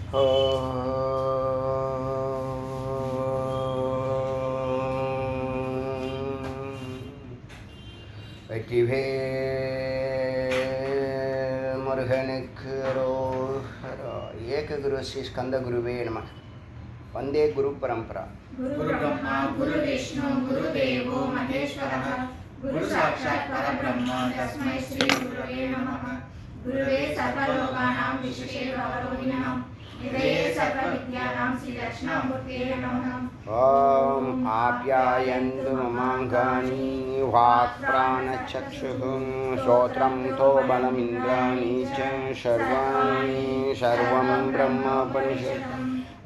வெற்றிவேல் முருகனுக்கு ரோஹரா. ஏக குரு ஸ்ரீ ஸ்கந்த குருவே நம. வந்தே குரு பரம்பரா. गुरु ब्रह्मा गुरु विष्णु गुरु देवो महेश्वरः गुरु साक्षात् परब्रह्म तस्मै श्री गुरुवे नमः. गुरुवे सर्वलोकानां विशेषे भवरोहिणः निधये सर्वविद्यानां श्री दक्षिणामूर्तये नमः. ॐ आप्यायन्तु ममाङ्गानि वाक्प्राणचक्षुः श्रोत्रं तो बलमिन्द्राणि च सर्वं ब्रह्मोपनिषत्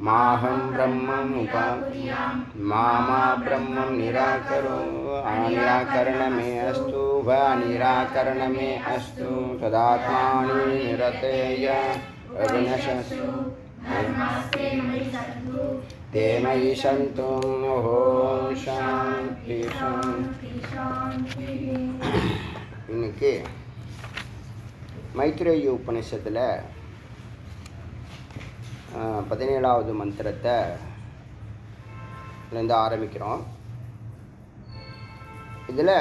माहं ब्रह्ममुपाकुर्यां मामा ब्रह्मं निराकरो अनिराकरणमे अस्तु व निराकरणमे अस्तु तदात्मानि निरतेय अविनशस्तु धर्मस्ते मयि सन्तु ते मयि सन्तु. ॐ शान्ति शान्ति. இன்னைக்கு மைத்ரேயி உபநிஷத்தில் 17வது மந்திரத்தை இருந்து ஆரம்பிக்கிறோம். இதில்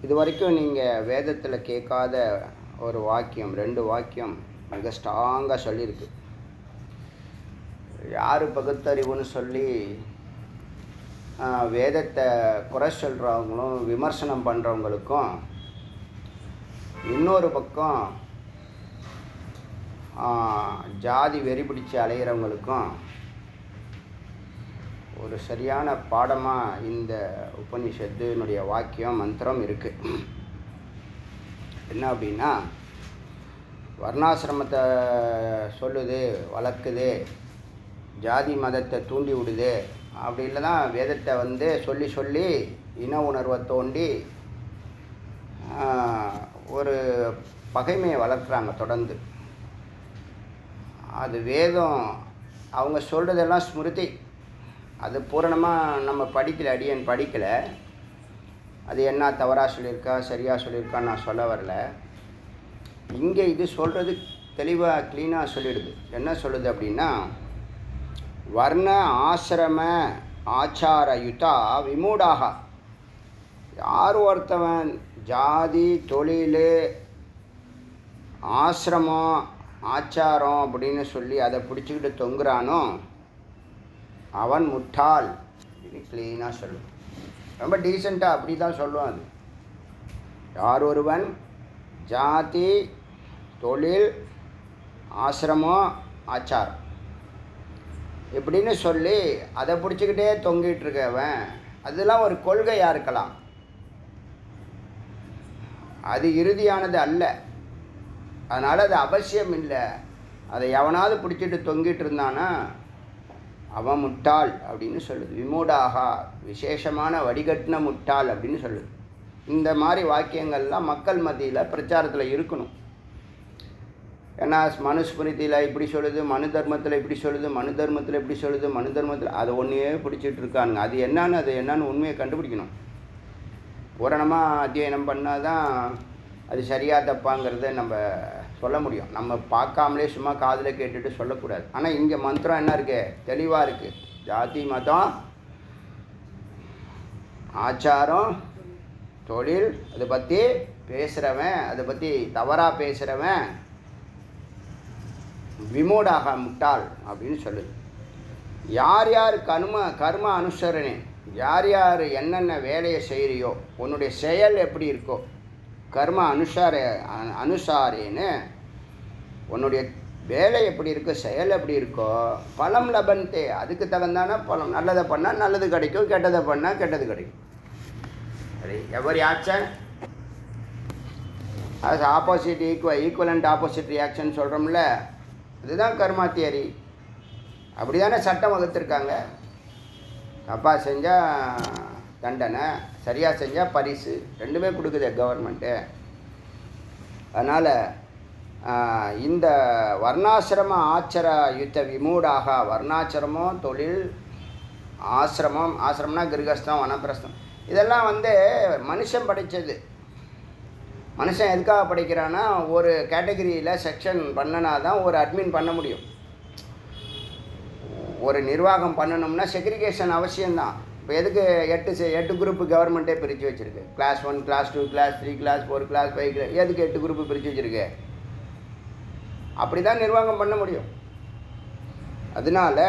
இது வரைக்கும் நீங்கள் வேதத்தில் கேட்காத ஒரு வாக்கியம், 2 வாக்கியம் மிக ஸ்ட்ராங்காக சொல்லியிருக்கு. யார் பகுத்தறிவுன்னு சொல்லி வேதத்தை குறை சொல்கிறவங்களும் விமர்சனம் பண்ணுறவங்களுக்கும், இன்னொரு பக்கம் ஜாதி வெறி பிடிச்சி அலைகிறவங்களுக்கும் ஒரு சரியான பாடமாக இந்த உபனிஷத்தினுடைய வாக்கியம் மந்திரம் இருக்குது. என்ன அப்படின்னா, வர்ணாசிரமத்தை சொல்லுது, வளர்க்குது, ஜாதி மதத்தை தூண்டி விடுது. அப்படி இல்லைனா வேதத்தை சொல்லி சொல்லி இன உணர்வை தோண்டி ஒரு பகைமையை வளர்க்குறாங்க தொடர்ந்து. அது வேதம் அவங்க சொல்கிறதெல்லாம் ஸ்மிருதி, அது பூரணமாக நம்ம அடியன் படிக்கலை. அது என்ன தவறாக சொல்லியிருக்கா சரியாக சொல்லியிருக்கான்னு நான் சொல்ல வரல. இங்கே இது சொல்கிறது தெளிவாக க்ளீனாக சொல்லிடுது. என்ன சொல்லுது அப்படின்னா, வர்ண ஆசிரம ஆச்சாரயுதா விமூடாக. யார் ஒருத்தவன் ஜாதி தொழில் ஆசிரமம் ஆச்சாரம் அப்படின்னு சொல்லி அதை பிடிச்சிக்கிட்டு தொங்குறானோ அவன் முட்டாள் அப்படின்னு க்ளீனாக சொல்லும். ரொம்ப டீசெண்டாக அப்படி தான் சொல்லுவான். அது யார் ஒருவன் ஜாதி தொழில் ஆசிரமம் ஆச்சாரம் இப்படின்னு சொல்லி அதை பிடிச்சிக்கிட்டே தொங்கிட்டு இருக்கவன், அதெல்லாம் ஒரு கொள்கையாக இருக்கலாம், அது இறுதியானது அல்ல. அதனால் அது அவசியம் இல்லை. அதை எவனாவது பிடிச்சிட்டு தொங்கிட்டு இருந்தானா அவன் முட்டாள் அப்படின்னு சொல்லுது. விமூடாகா, விசேஷமான வடிகட்டின முட்டாள் அப்படின்னு சொல்லுது. இந்த மாதிரி வாக்கியங்கள்லாம் மக்கள் மத்தியில் பிரச்சாரத்தில் இருக்கணும். ஏன்னா மனுஸ்மிருதியில் இப்படி சொல்லுது, மனு தர்மத்தில் இப்படி சொல்லுது, மனு தர்மத்தில் இப்படி சொல்லுது, மனு தர்மத்தில் அதை ஒன்றையே பிடிச்சிட்டு இருக்கானுங்க. அது என்னன்னு உண்மையை கண்டுபிடிக்கணும். பூரணமாக அத்தியனம் பண்ணால் தான் அது சரியாக தப்பாங்கிறத நம்ம சொல்ல முடியும். நம்ம பார்க்காமலே சும்மா காதில் கேட்டுட்டு சொல்லக்கூடாது. ஆனால் இங்கே மந்திரம் என்ன இருக்குது, தெளிவாக இருக்குது. ஜாதி மதம் ஆச்சாரம் தொழில் அதை பற்றி பேசுகிறவன், அதை பற்றி தவறாக பேசுகிறவன் விமூடாக முட்டாள் அப்படின்னு சொல்லுது. யார் யார் கர்ம அனுசரணை, யார் யார் என்னென்ன வேலையை செய்கிறியோ, உன்னுடைய செயல் எப்படி இருக்கோ, கர்ம அனுசாரேன்னு உன்னுடைய வேலை எப்படி இருக்கோ, செயல் எப்படி இருக்கோ, பலம் லபந்தே, அதுக்கு தகுந்தான பலம். நல்லதை பண்ணால் நல்லது கிடைக்கும், கெட்டதை பண்ணால் கெட்டது கிடைக்கும். சரி, எவரி ஆக்ஷன் அது ஆப்போசிட் ஈக்குவலண்ட் ஆப்போசிட் ரியாக்ஷன் சொல்கிறோம்ல, அதுதான் கர்மா தியரி. அப்படி தானே சட்டம் வகுத்துருக்காங்க. தப்பாக செஞ்சால் தண்டனை, சரியாக செஞ்சால் பரிசு, ரெண்டுமே கொடுக்குது கவர்மெண்ட்டு. அதனால் இந்த வர்ணாசிரம ஆச்சர யுத்த விமூடாக, வர்ணாசிரமம் தொழில் ஆசிரமம்னா கிருகஸ்தம் வனப்பிரஸ்தம், இதெல்லாம் மனுஷன் படைத்தது. மனுஷன் எதுக்காக படிக்கிறான்னா ஒரு கேட்டகரியில் செக்ஷன் பண்ணனா தான் ஒரு அட்மின் பண்ண முடியும். ஒரு நிர்வாகம் பண்ணணும்னா செக்ரிகேஷன் அவசியம்தான். இப்போ எதுக்கு 8 குரூப்பு கவர்மெண்ட்டே பிரித்து வச்சுருக்கு. Class 1, class 2, class 3, class 4, class 5, எதுக்கு 8 குரூப்பு பிரித்து வச்சுருக்கு? அப்படி தான் நிர்வாகம் பண்ண முடியும். அதனால்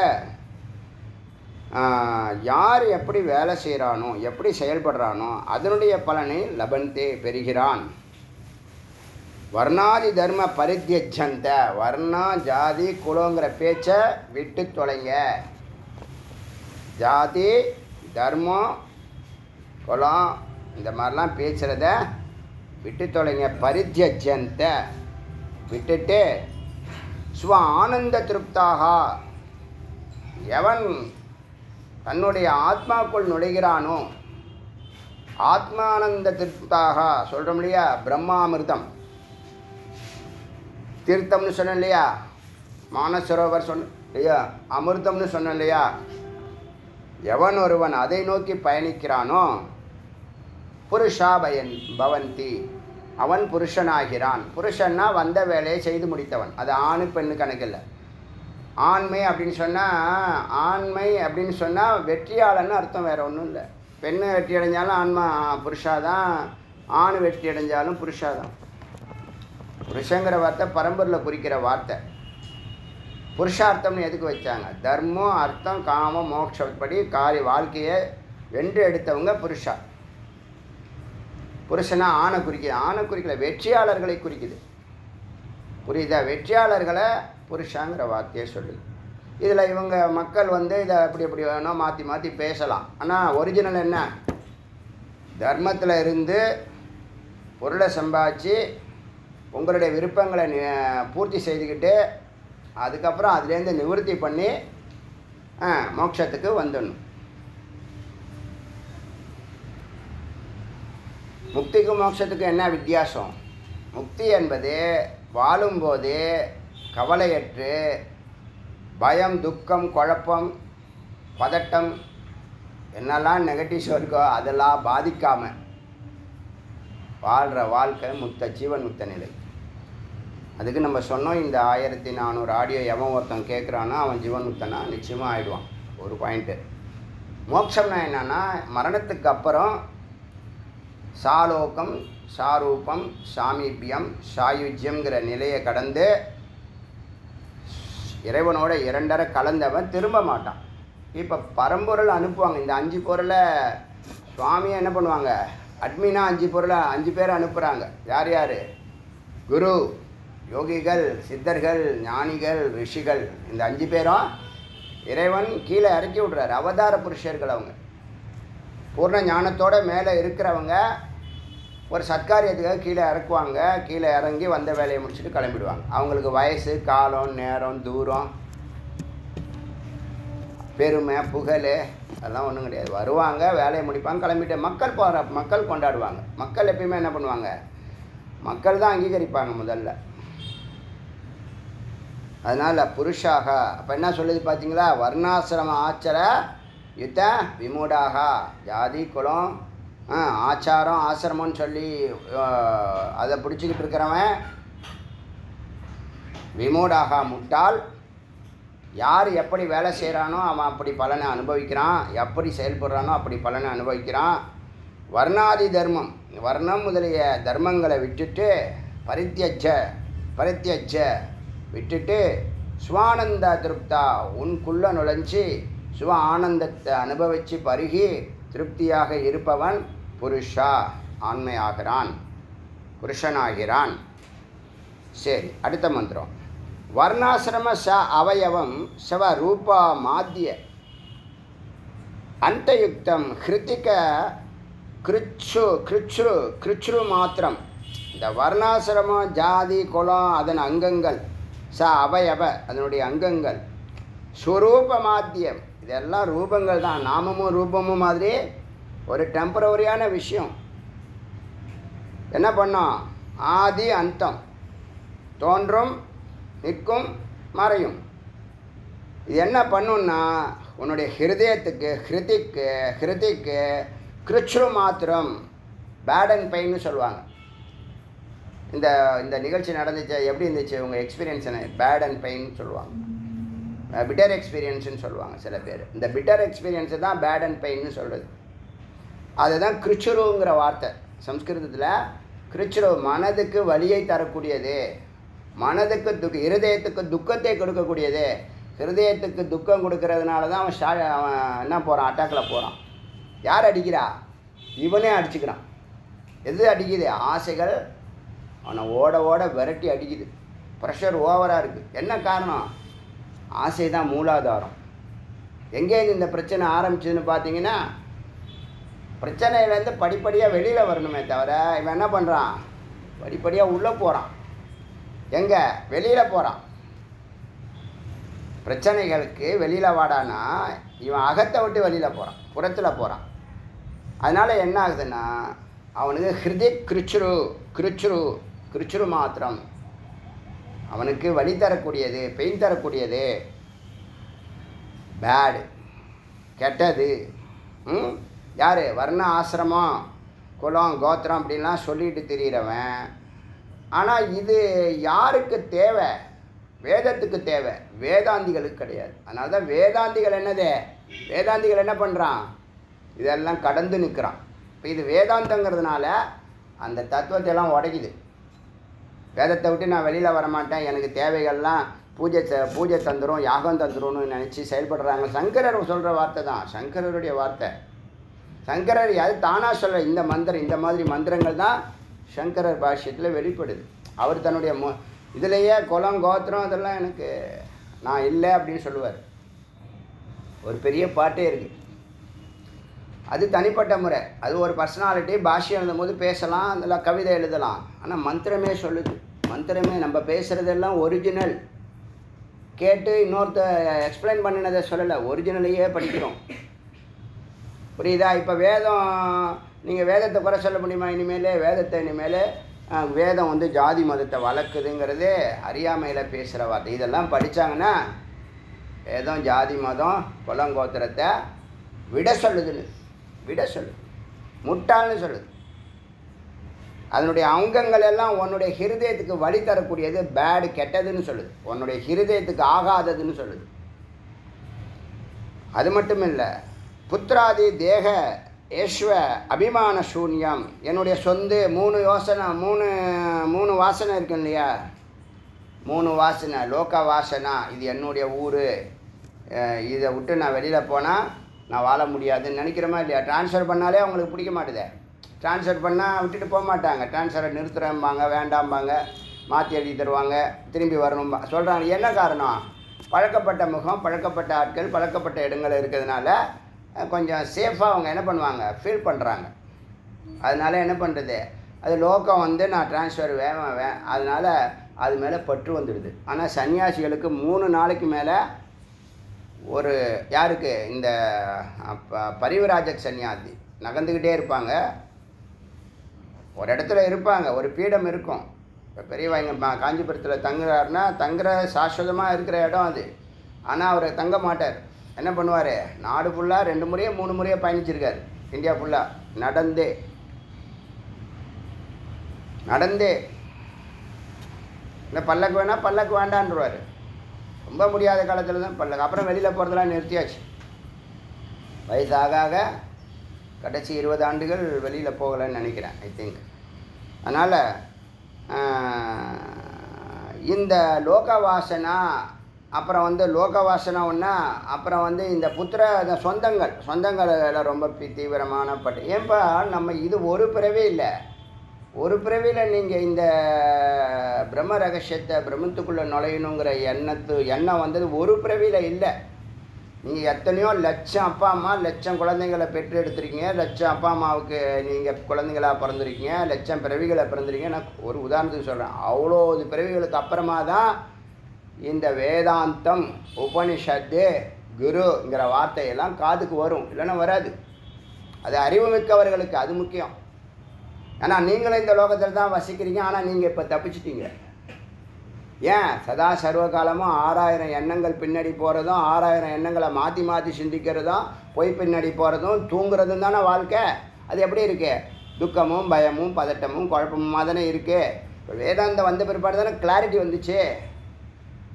யார் எப்படி வேலை செய்கிறானோ, எப்படி செயல்படுறானோ அதனுடைய பலனை லபந்தே பெறுகிறான். வர்ணாதி தர்ம பரித்யஜந்த, வர்ணா ஜாதி குலங்கிற பேச்சை விட்டு தொலைங்க. ஜாதி தர்மம் குலம் இந்த மாதிரிலாம் பேசுகிறத விட்டு தொலைங்க. பரித்யஜந்த விட்டுட்டு ஸ்வ ஆனந்த திருப்தாக, எவன் தன்னுடைய ஆத்மாக்குள் நுழைகிறானோ, ஆத்மானந்த திருப்தாக சொல்கிறோம் இல்லையா, பிரம்மாமிர்தம் தீர்த்தம்னு சொன்னேன் இல்லையா, மானசரோவர் சொன்ன இல்லையா, அமிர்தம்னு சொன்னேன் இல்லையா, எவன் ஒருவன் அதை நோக்கி பயணிக்கிறானோ புருஷா பவந்தி, அவன் புருஷனாகிறான். புருஷன்னா வந்த வேலையை செய்து முடித்தவன். அது ஆணு பெண்ணு கணக்கில்லை. ஆண்மை அப்படின்னு சொன்னால், ஆண்மை அப்படின்னு சொன்னால் வெற்றியாளன்னு அர்த்தம், வேறு ஒன்றும் இல்லை. பெண்ணு வெற்றி அடைஞ்சாலும் ஆன்மா புருஷாதான், ஆண் வெற்றி அடைஞ்சாலும் புருஷாதான். புருஷங்கிற வார்த்தை பரம்பரில் குறிக்கிற வார்த்தை. புருஷார்த்தம்னு எதுக்கு வச்சாங்க? தர்மம், அர்த்தம், காமம், மோட்சப்படி வாழ்க்கையை வென்று எடுத்தவங்க புருஷா. புருஷனா ஆணை குறிக்குது, ஆணை குறிக்கல, வெற்றியாளர்களை குறிக்குது. புரியுதா? வெற்றியாளர்களை புருஷாங்கிற வார்த்தையை சொல்லுது. இதில் இவங்க மக்கள் இதை அப்படி எப்படி வேணால் மாற்றி மாற்றி பேசலாம். ஆனால் ஒரிஜினல் என்ன? தர்மத்தில் இருந்து பொருளை சம்பாதிச்சு உங்களுடைய விருப்பங்களை பூர்த்தி செய்துக்கிட்டு அதுக்கப்புறம் அதுலேருந்து நிவர்த்தி பண்ணி மோட்சத்துக்கு வந்துடணும். முக்திக்கும் மோட்சத்துக்கும் என்ன வித்தியாசம்? முக்தி என்பது வாழும்போது கவலையற்று பயம், துக்கம், குழப்பம், பதட்டம் என்னெல்லாம் நெகட்டிவ்ஸ் இருக்கோ அதெல்லாம் பாதிக்காமல் வாழ்கிற வாழ்க்கை ஜீவன் முக்த நிலை. அதுக்கு நம்ம சொன்னோம், இந்த 1400 ஆடியோ எவன் ஒருத்தன் கேட்குறானோ அவன் ஜீவன் முக்தனா நிச்சயமாக ஆகிடுவான். ஒரு பாயிண்ட்டு. மோட்சம்னா என்னன்னா, மரணத்துக்கு அப்புறம் சாலோகம், சாரூபம், சாமீபியம், சாயுஜ்யம்ங்கிற நிலையை கடந்து இறைவனோட 2 கலந்தவன் திரும்ப மாட்டான். இப்போ பரம்பொருள் அனுப்புவாங்க. இந்த 5 பொருளை சுவாமியை என்ன பண்ணுவாங்க? அட்மினா 5 பேரை அனுப்புகிறாங்க. யார் யார்? குரு, யோகிகள், சித்தர்கள், ஞானிகள், ரிஷிகள். இந்த 5 பேரும் இறைவன் கீழே இறக்கி விட்றாரு. அவதார புருஷர்கள். அவங்க பூர்ண ஞானத்தோடு மேலே இருக்கிறவங்க ஒரு சத்காரியத்துக்காக கீழே இறக்குவாங்க. கீழே இறங்கி வந்த வேலையை முடிச்சுட்டு கிளம்பிடுவாங்க. அவங்களுக்கு வயசு, காலம், நேரம், தூரம், பெருமை, புகழ் அதெல்லாம் ஒன்றும் கிடையாது. வருவாங்க, வேலையை முடிப்பாங்க, கிளம்பிட்டு மக்கள் கொண்டாடுவாங்க. மக்கள் எப்பயுமே என்ன பண்ணுவாங்க? மக்கள் தான் அங்கீகரிப்பாங்க முதல்ல. அதனால் புருஷாக அப்போ என்ன சொல்லுது பார்த்தீங்களா? வர்ணாசிரம ஆச்சர யுத்த விமூடாக. ஜாதி குலம் ஆச்சாரம் ஆசிரமம்னு சொல்லி அதை பிடிச்சிக்கிட்டு இருக்கிறவன் விமூடாக, முட்டாள். யார் எப்படி வேலை செய்கிறானோ அவன் அப்படி பலனை அனுபவிக்கிறான், எப்படி செயல்படுறானோ அப்படி பலனை அனுபவிக்கிறான். வர்ணாதி தர்மம், வர்ணம் முதலிய தர்மங்களை விட்டுட்டு பரித்யஜ விட்டுட்டு சுவானந்த திருப்தா, உனக்குள்ளே நுழைஞ்சி சுவ ஆனந்தத்தை அனுபவித்து பருகி திருப்தியாக இருப்பவன் புருஷா, ஆண்மையாகிறான், புருஷனாகிறான். சரி, அடுத்த மந்திரம். வர்ணாசிரம ச அவயவம் சவ ரூபா மாத்திய அந்தயுக்தம் ஹிருத்திக கிருச்ரு மாத்திரம். இந்த வர்ணாசிரமம், ஜாதி, குலம் அதன் அங்கங்கள், ச அவயவ அதனுடைய அங்கங்கள், ஸ்வரூப மாத்தியம் இதெல்லாம் ரூபங்கள் தான். நாமமும் ரூபமும் மாதிரி ஒரு டெம்பரவரியான விஷயம். என்ன பண்ணோம்? ஆதி அந்தம், தோன்றும், நிற்கும், மறையும். இது என்ன பண்ணுன்னா உன்னுடைய ஹிருதயத்துக்கு ஹிருதிக்கு கிருச்ரு மாத்திரம், பேட் அண்ட் பெயின்னு சொல்லுவாங்க. இந்த இந்த நிகழ்ச்சி நடந்துச்சு, எப்படி இருந்துச்சு உங்கள் எக்ஸ்பீரியன்ஸ் என்ன? பேட் அண்ட் பெயின் சொல்லுவாங்க, பிட்டர் எக்ஸ்பீரியன்ஸ்னு சொல்லுவாங்க சில பேர். இந்த பிட்டர் எக்ஸ்பீரியன்ஸை தான் பேட் அண்ட் பெயின்னு சொல்கிறது. அதுதான் கிருச்சுருங்கிற வார்த்தை சம்ஸ்கிருதத்தில். கிருச்சுரு மனதுக்கு வலியை தரக்கூடியது, மனதுக்கு இருதயத்துக்கு துக்கத்தை கொடுக்கக்கூடியது. ஹிருதயத்துக்கு துக்கம் கொடுக்கறதுனால தான் அவன் என்ன போகிறான், அட்டாக்கில் போகிறான். யார் அடிக்கிறா? இவனே அடிச்சுக்கிறான். எது அடிக்குது? ஆசைகள் அவனை ஓட ஓட விரட்டி அடிக்குது. ப்ரெஷர் ஓவராக இருக்குது. என்ன காரணம்? ஆசை தான் மூலாதாரம். எங்கேருந்து இந்த பிரச்சனை ஆரம்பிச்சதுன்னு பார்த்தீங்கன்னா, பிரச்சனையிலேருந்து படிப்படியாக வெளியில் வரணுமே தவிர இவன் என்ன பண்ணுறான், படிப்படியாக உள்ளே போகிறான். எங்கே? வெளியில் போகிறான். பிரச்சனைகளுக்கு வெளியில் வாடானா இவன் அகத்தை விட்டு வெளியில் போகிறான், புறத்தில் போகிறான். அதனால் என்ன ஆகுதுன்னா அவனுக்கு ஹிருதய கிருச்சுரு மாத்திரம். அவனுக்கு வலி தரக்கூடியது, பெயின் தரக்கூடியது, பேடு, கெட்டது. யார்? வர்ண ஆசிரமம், குலம், கோத்திரம் அப்படின்லாம் சொல்லிட்டு திரிகிறவன். ஆனால் இது யாருக்கு தேவை? வேதத்துக்கு தேவை, வேதாந்திகளுக்கு கிடையாது. அதனால தான் வேதாந்திகள் என்னது, வேதாந்திகள் என்ன பண்ணுறான், இதெல்லாம் கடந்து நிற்கிறான். இப்போ இது வேதாந்தங்கிறதுனால அந்த தத்துவத்தையெல்லாம் உடைக்குது. வேதத்தை விட்டு நான் வெளியில் வரமாட்டேன், எனக்கு தேவைகள்லாம் பூஜை தந்துடும், யாகம் தந்துடும்னு நினச்சி செயல்படுறாங்க. சங்கரர் சொல்கிற வார்த்தை தான், சங்கரருடைய வார்த்தை. சங்கரர் அது தானாக சொல்கிற இந்த மாதிரி மந்திரங்கள் தான் சங்கரர் பாஷ்யத்தில் வெளிப்படுது. அவர் தன்னுடைய இதுலேயே குலம், கோத்திரம் அதெல்லாம் எனக்கு நான் இல்லை அப்படின்னு சொல்லுவார். ஒரு பெரிய பாட்டே இருக்குது. அது தனிப்பட்ட முறை, அது ஒரு பர்சனாலிட்டி. பாஷ்யம் எழுதும்போது பேசலாம், அதில் கவிதை எழுதலாம். ஆனால் மந்திரமே சொல்லுது. மந்திரமே நம்ம பேசுகிறதெல்லாம் ஒரிஜினல். கேட்டு இன்னொருத்த எக்ஸ்பிளைன் பண்ணினதை சொல்லலை, ஒரிஜினலையே படிக்கிறோம். புரியுதா? இப்போ வேதம், நீங்கள் வேதத்தை குறை சொல்ல முடியுமா? இனிமேல் வேதம் வந்து ஜாதி மதத்தை வளர்க்குதுங்கிறது அறியாமையில் பேசுகிற வார்த்தை. இதெல்லாம் படித்தாங்கன்னா வேதம் ஜாதி மதம் குலங்கோத்திரத்தை விட சொல்லுது, முட்டாள்னு சொல்லுது. அதனுடைய அங்கங்கள் எல்லாம் உன்னுடைய ஹிருதயத்துக்கு வழி தரக்கூடியது, பேடு, கெட்டதுன்னு சொல்லுது. உன்னுடைய ஹிருதயத்துக்கு ஆகாததுன்னு சொல்லுது. அது மட்டும் இல்லை, புத்திராதி தேக ஏஸ்வ அபிமான சூன்யம். என்னுடைய சொந்த மூணு வாசனை இருக்கு இல்லையா, 3 வாசனை. லோக வாசனா, இது என்னுடைய ஊர், இதை விட்டு நான் வெளியில் போனால் நான் வாழ முடியாதுன்னு நினைக்கிறோமா இல்லையா? ட்ரான்ஸ்ஃபர் பண்ணாலே அவங்களுக்கு பிடிக்க மாட்டுதே. ட்ரான்ஸ்ஃபர் பண்ணால் விட்டுட்டு போக மாட்டாங்க. ட்ரான்ஸ்ஃபரை நிறுத்துகிறம்பாங்க, வேண்டாம்பாங்க, மாற்றி எழுதி தருவாங்க, திரும்பி வரணும் சொல்கிறாங்க. என்ன காரணம்? பழக்கப்பட்ட முகம், பழக்கப்பட்ட ஆட்கள், பழக்கப்பட்ட இடங்கள் இருக்கிறதுனால கொஞ்சம் சேஃபாக அவங்க என்ன பண்ணுவாங்க, ஃபீல் பண்ணுறாங்க. அதனால என்ன பண்ணுறது, அது லோக்கம் வந்து நான் ட்ரான்ஸ்ஃபர் அதனால் அது மேலே பற்று வந்துடுது. ஆனால் சன்னியாசிகளுக்கு 3 நாளைக்கு மேலே ஒரு யாருக்கு, இந்த பரிவராஜக் சன்னியாசி நகர்ந்துக்கிட்டே இருப்பாங்க. ஒரு இடத்துல இருப்பாங்க, ஒரு பீடம் இருக்கும். இப்போ பெரியவங்க காஞ்சிபுரத்தில் தங்குறாருன்னா தங்குற சாஸ்வதமாக இருக்கிற இடம் அது. ஆனால் அவர் தங்க மாட்டார். என்ன பண்ணுவார், நாடு ஃபுல்லாக 2 முறையோ 3 முறையோ பயணிச்சிருக்கார். இந்தியா ஃபுல்லாக நடந்தே இந்த பல்லக்கு வேணால் பல்லக்கு வேண்டான்றார். ரொம்ப முடியாத காலத்தில் தான் பல்லக்கு. அப்புறம் வெளியில் போகிறதெல்லாம் நிறுத்தியாச்சு. வயசாக கடைசி 20 ஆண்டுகள் வெளியில் போகலைன்னு நினைக்கிறேன், ஐ திங்க். அதனால் இந்த லோக வாசனா, அப்புறம் வந்து லோக வாசனை ஒன்றா, அப்புறம் வந்து இந்த சொந்தங்கள் ரொம்ப தீவிரமான பட்டு. ஏன்பா நம்ம இது ஒரு பிறவே இல்லை, ஒரு பிறவியில் நீங்கள் இந்த பிரம்ம ரகசியத்தை பிரம்மத்துக்குள்ளே நுழையணுங்கிற எண்ணம் வந்தது ஒரு பிறவியில் இல்லை. நீங்கள் எத்தனையோ லட்சம் அப்பா அம்மா, லட்சம் குழந்தைங்களை பெற்று எடுத்துருக்கீங்க, லட்சம் அப்பா அம்மாவுக்கு நீங்கள் குழந்தைங்களாக பிறந்திருக்கீங்க, லட்சம் பிறவிகளை பிறந்திருக்கீங்க. நான் ஒரு உதாரணத்துக்கு சொல்கிறேன். அவ்வளோ பிறவிகளுக்கு அப்புறமா தான் இந்த வேதாந்தம், உபனிஷத்து, குருங்கிற வார்த்தையெல்லாம் காதுக்கு வரும், இல்லைன்னா வராது. அது அறிவு மிக்கவர்களுக்கு அது முக்கியம். ஏன்னா நீங்களும் இந்த லோகத்தில் தான் வசிக்கிறீங்க. ஆனால் நீங்கள் இப்போ தப்பிச்சிட்டீங்க. ஏன்? சதா சர்வகாலமும் 6000 எண்ணங்கள் பின்னாடி போகிறதும், 6000 எண்ணங்களை மாற்றி சிந்திக்கிறதும், பொய் பின்னாடி போகிறதும், தூங்குறதும் தானே வாழ்க்கை. அது எப்படி இருக்குது? துக்கமும் பயமும் பதட்டமும் குழப்பமும் தானே இருக்குது. இப்போ வேதாந்தம் வந்த பிற்பாடு தானே கிளாரிட்டி வந்துச்சு.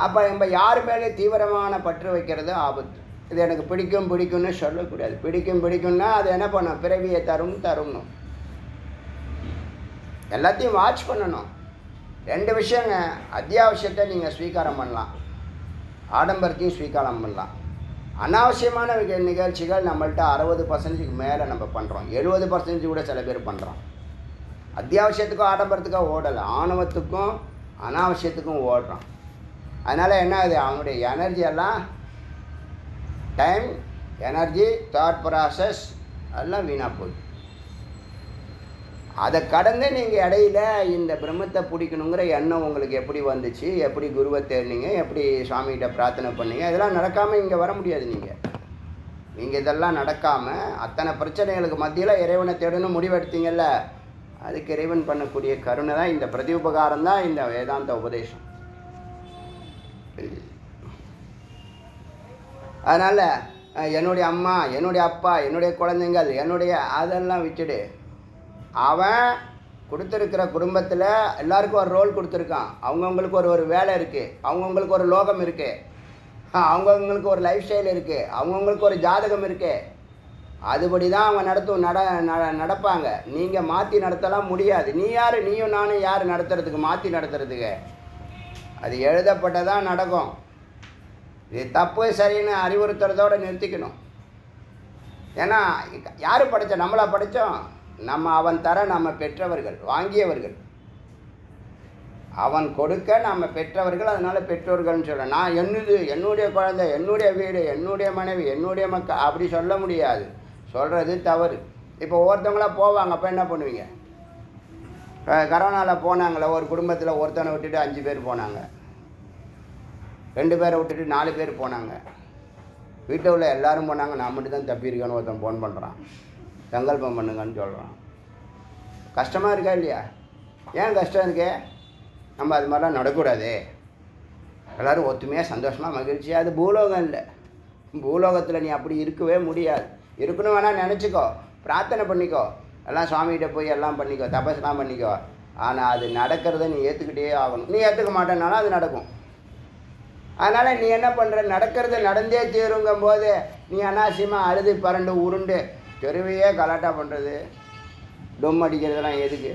அப்போ நம்ம யார் மேலே தீவிரமான பற்று வைக்கிறது ஆபத்து. இது எனக்கு பிடிக்கும்னு சொல்லக்கூடாது. பிடிக்கும்னா அது என்ன பண்ணும், பிறவியை தரணும். எல்லாத்தையும் வாட்ச் பண்ணணும். 2 விஷயங்க. அத்தியாவசியத்தை நீங்கள் ஸ்வீகாரம் பண்ணலாம், ஆடம்பரத்தையும் ஸ்வீகாரம் பண்ணலாம். அனாவசியமான நிகழ்ச்சிகள் நம்மள்ட்ட 60% மேலே நம்ம பண்ணுறோம், 70% கூட சில பேர் பண்ணுறோம். அத்தியாவசியத்துக்கும் ஆடம்பரத்துக்கும் ஓடலை, ஆணவத்துக்கும் அனாவசியத்துக்கும் ஓடுறோம். அதனால் என்ன ஆகுது, அவனுடைய எனர்ஜி எல்லாம் டைம், எனர்ஜி, தாட் ப்ராசஸ் எல்லாம் வீணாக போகுது. அதை கடந்து நீங்கள் இடையில இந்த பிரம்மத்தை பிடிக்கணுங்கிற எண்ணம் உங்களுக்கு எப்படி வந்துச்சு, எப்படி குருவை தேர்னீங்க, எப்படி சுவாமிகிட்ட பிரார்த்தனை பண்ணீங்க, இதெல்லாம் நடக்காமல் இங்கே வர முடியாது. நீங்கள் இதெல்லாம் நடக்காமல் அத்தனை பிரச்சனைகளுக்கு மத்தியில் இறைவனை தேடணும் முடிவெடுத்தீங்கல்ல, அதுக்கு இறைவன் பண்ணக்கூடிய கருணை தான் இந்த பிரதியுபகாரம் தான் இந்த வேதாந்த உபதேசம். அதனால் என்னுடைய அம்மா, என்னுடைய அப்பா, என்னுடைய குழந்தைங்கள், அதெல்லாம் விட்டுடு. அவன் கொடுத்துருக்கிற குடும்பத்தில் எல்லாருக்கும் ஒரு ரோல் கொடுத்துருக்கான். அவங்கவுங்களுக்கு ஒரு வேலை இருக்குது, அவங்கவுங்களுக்கு ஒரு லோகம் இருக்குது, அவங்கவுங்களுக்கு ஒரு லைஃப் ஸ்டைல் இருக்குது, அவங்கவுங்களுக்கு ஒரு ஜாதகம் இருக்குது. அதுபடி தான் அவங்க நடப்பாங்க. நீங்கள் மாற்றி நடத்தலாம் முடியாது. நீயும் நானும் யார் நடத்துறதுக்கு, மாற்றி நடத்துறதுக்கு? அது எழுதப்பட்டதான் நடக்கும். இது தப்பு சரின்னு அறிவுறுத்துறதோடு நிறுத்திக்கணும். ஏன்னா யார் படித்தா, நம்மளா படித்தோம்? அவன் தர நம்ம பெற்றவர்கள், வாங்கியவர்கள். அவன் கொடுக்க நம்ம பெற்றவர்கள், அதனால் பெற்றோர்கள்னு சொல்ல. நான் என்னுடைய குழந்தை, என்னுடைய வீடு, என்னுடைய மனைவி, என்னுடைய மக்கள் அப்படி சொல்ல முடியாது. சொல்கிறது தவறு. இப்போ ஒவ்வொருத்தவங்களாம் போவாங்க, அப்போ என்ன பண்ணுவீங்க? கரோனாவில் போனாங்களே, ஒரு குடும்பத்தில் ஒருத்தனை விட்டுட்டு 5 பேர் போனாங்க, 2 பேரை விட்டுட்டு 4 பேர் போனாங்க. வீட்டில் உள்ள எல்லோரும் போனாங்க, நான் மட்டும் தான் தப்பியிருக்கேன்னு ஒருத்தன் ஃபோன் பண்ணுறான், சங்கல்பம் பண்ணுங்கன்னு சொல்கிறான். கஷ்டமாக இருக்கா இல்லையா? ஏன் கஷ்டம் இருக்கே? நம்ம அது மாதிரிலாம் நடக்கூடாது. எல்லோரும் ஒத்துமையாக சந்தோஷமாக மகிழ்ச்சியாக. அது பூலோகம் இல்லை. பூலோகத்தில் நீ அப்படி இருக்கவே முடியாது. இருக்கணும் வேணால் நினச்சிக்கோ, பிரார்த்தனை பண்ணிக்கோ, எல்லாம் சுவாமிகிட்ட போய் எல்லாம் பண்ணிக்கோ, தபஸ்லாம் பண்ணிக்கோ. ஆனால் அது நடக்கிறத நீ ஏற்றுக்கிட்டே ஆகணும். நீ ஏற்றுக்க மாட்டேன்னாலும் அது நடக்கும். அதனால் நீ என்ன பண்ணுற, நடக்கிறது நடந்தே தீருங்கும் போது நீ அனாவசியமாக அழுது பரண்டு உருண்டு தெருவையே கலாட்டா பண்ணுறது, டொம் அடிக்கிறதுலாம் எதுக்கு?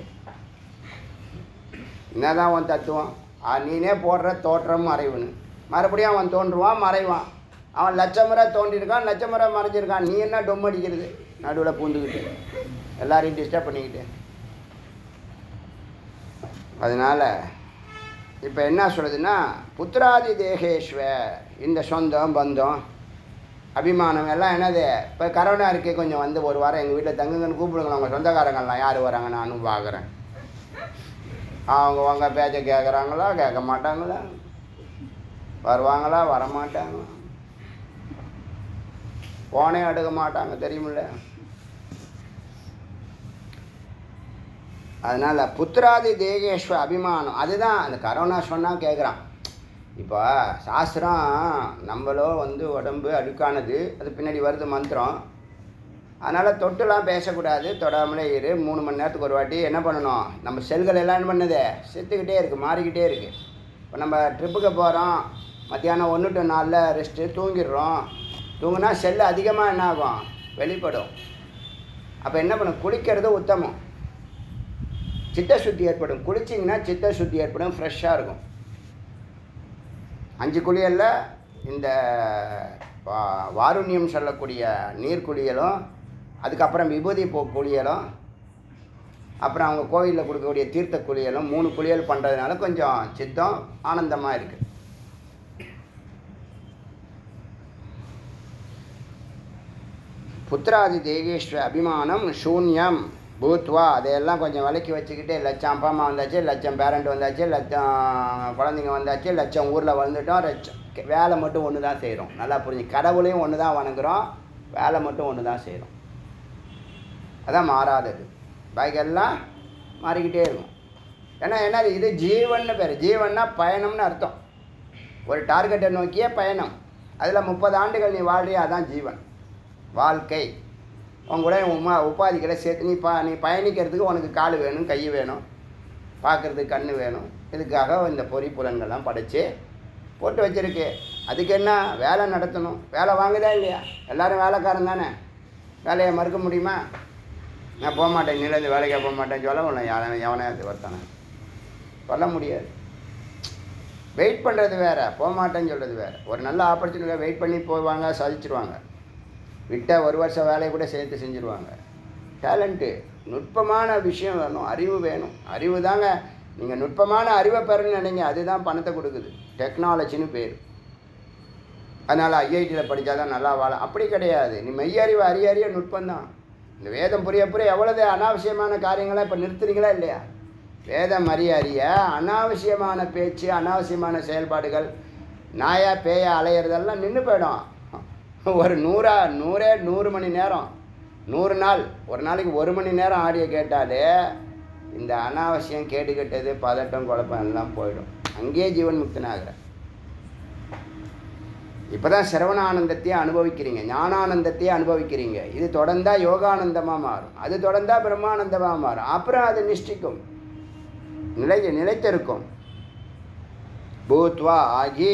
என்னதான் அவன் தத்துவம்? நீனே போடுற தோற்றம் மறைவுன்னு. மறுபடியும் அவன் தோன்றுவான், மறைவான். அவன் 1,00,000 முறை தோன்றியிருக்கான், 1,00,000 முறை மறைஞ்சிருக்கான். நீ என்ன டொம் அடிக்கிறது நடுவில் பூந்துக்கிட்டு, எல்லாரையும் டிஸ்டர்ப் பண்ணிக்கிட்டு? அதனால் இப்போ என்ன சொல்லுதுன்னா, புத்திராதி தேகேஸ்வ, இந்த சொந்தம் பந்தம் அபிமானம் எல்லாம் என்னது? இப்போ கரோனா இருக்குது, கொஞ்சம் வந்து ஒரு வாரம் எங்கள் வீட்டில் தங்குங்கன்னு கூப்பிடுங்களா. அவங்க சொந்தக்காரங்கள்லாம் யார் வராங்க நானும் பார்க்குறேன். அவங்க பேச்சை கேட்குறாங்களா, கேட்க மாட்டாங்களா? வருவாங்களா, வரமாட்டாங்களா? ஃபோனே எடுக்க மாட்டாங்க, தெரியுமில்ல? அதனால் புத்திராதி தேகேஸ்வ அபிமானம், அதுதான் அந்த கரோனா சொன்னால் கேட்குறான். இப்போ சாஸ்திரம் நம்மளோ உடம்பு அழுக்கானது, அது பின்னாடி வருது மந்திரம். அதனால் தொட்டுலாம் பேசக்கூடாது, தொடாமலே இரு. 3 மணி நேரத்துக்கு ஒரு வாட்டி என்ன பண்ணணும், நம்ம செல்கள் எல்லாம் என்ன பண்ணுது, செத்துக்கிட்டே இருக்குது, மாறிக்கிட்டே இருக்குது. இப்போ நம்ம ட்ரிப்புக்கு போகிறோம், மத்தியானம் 1 to 4 ரெஸ்ட்டு, தூங்கிடுறோம். தூங்கினா செல்லு அதிகமாக என்ன ஆகும், வெளிப்படும். அப்போ என்ன பண்ணும், குளிக்கிறது உத்தமம், சித்தசுத்தி ஏற்படும். குளிச்சிங்கன்னா சித்தசுத்தி ஏற்படும், ஃப்ரெஷ்ஷாக இருக்கும். 5 குளியலில் இந்த வாருண்யம் சொல்லக்கூடிய நீர் குளியலும், அதுக்கப்புறம் விபூதி குளியலும், அப்புறம் அவங்க கோவிலில் கொடுக்கக்கூடிய தீர்த்த குளியலும், 3 குளியல் பண்ணுறதுனால கொஞ்சம் சித்தம் ஆனந்தமாக இருக்குது. புத்திராதி தேகேஸ்வர அபிமானம் சூன்யம் பூத்வா, அதையெல்லாம் கொஞ்சம் விலைக்கு வச்சுக்கிட்டு, 1,00,000 அப்பா அம்மா வந்தாச்சு, 1,00,000 பேரண்ட் வந்தாச்சு, 1,00,000 குழந்தைங்க வந்தாச்சு, 1,00,000 ஊரில் வந்துட்டோம், வேலை மட்டும் ஒன்று தான் செய்கிறோம். நல்லா புரிஞ்சு, கடவுளையும் ஒன்று தான் வணங்குகிறோம், வேலை மட்டும் ஒன்று தான் செய்கிறோம். அதான் மாறாதது. பாக்கெல்லாம் மாறிக்கிட்டே இருக்கும். ஏன்னா என்னது, இது ஜீவன்னு பேர். ஜீவன்னா பயணம்னு அர்த்தம். ஒரு டார்கெட்டை நோக்கிய பயணம். அதில் 30 ஆண்டுகள் நீ வாழ்றியா, அதான் ஜீவன், வாழ்க்கை. உன் கூட உப்பாதிகளை சேர்த்து நீ பயணிக்கிறதுக்கு உனக்கு கால் வேணும், கை வேணும், பார்க்குறதுக்கு கண் வேணும். இதுக்காக இந்த பொறி புலன்கள்லாம் படைச்சு போட்டு வச்சுருக்கு. அதுக்கு என்ன வேலை நடத்தணும், வேலை வாங்குதா இல்லையா? எல்லோரும் வேலைக்காரன் தானே, வேலையை மறுக்க முடியுமா? நான் போக மாட்டேன், இன்னிலேருந்து வேலைக்கே போக மாட்டேன்னு சொல்ல முடியல. எவனையாவது ஒருத்தானே சொல்ல முடியாது. வெயிட் பண்ணுறது வேறு, போக மாட்டேன்னு சொல்கிறது வேறு. ஒரு நல்ல ஆப்பர்ச்சுனிட்டியாக வெயிட் பண்ணி போவாங்க, சாதிச்சிருவாங்க. விட்டால் ஒரு வருஷம் வேலையை கூட சேர்த்து செஞ்சுருவாங்க. டேலண்ட்டு, நுட்பமான விஷயம் வேணும், அறிவு வேணும். அறிவு தாங்க, நீங்கள் நுட்பமான அறிவை பெறணும்னு நினைங்க, அதுதான் பணத்தை கொடுக்குது. டெக்னாலஜின்னு பேர். அதனால் ஐஐடியில் படித்தா தான் நல்லா வாழ, அப்படி கிடையாது. நீ மெய்யறிவு அறிய நுட்பந்தான். இந்த வேதம் புரிய புரிய எவ்வளவு அனாவசியமான காரியங்களாக இப்போ நிறுத்துறீங்களா இல்லையா? வேதம் அறிய அனாவசியமான பேச்சு, அனாவசியமான செயல்பாடுகள், நாயா பேயா அலையிறதெல்லாம் நின்று போயிடும். ஒரு 100 மணி நேரம், 100 நாள், ஒரு நாளைக்கு 1 மணி நேரம் ஆடியோ கேட்டாலே இந்த அனாவசியம் கேட்டுக்கிட்டது, பதட்டம், குழப்பம் எல்லாம் போயிடும். அங்கேயே ஜீவன் முக்தனாகிற. இப்போ தான் சிரவணானந்தத்தையே அனுபவிக்கிறீங்க, ஞானானந்தத்தையே அனுபவிக்கிறீங்க. இது தொடர்ந்தால் யோகானந்தமாக மாறும், அது தொடர்ந்தால் பிரம்மானந்தமாக மாறும். அப்புறம் அது நிஷ்டிக்கும், நிலைத்திருக்கும். பூத்வா ஆகி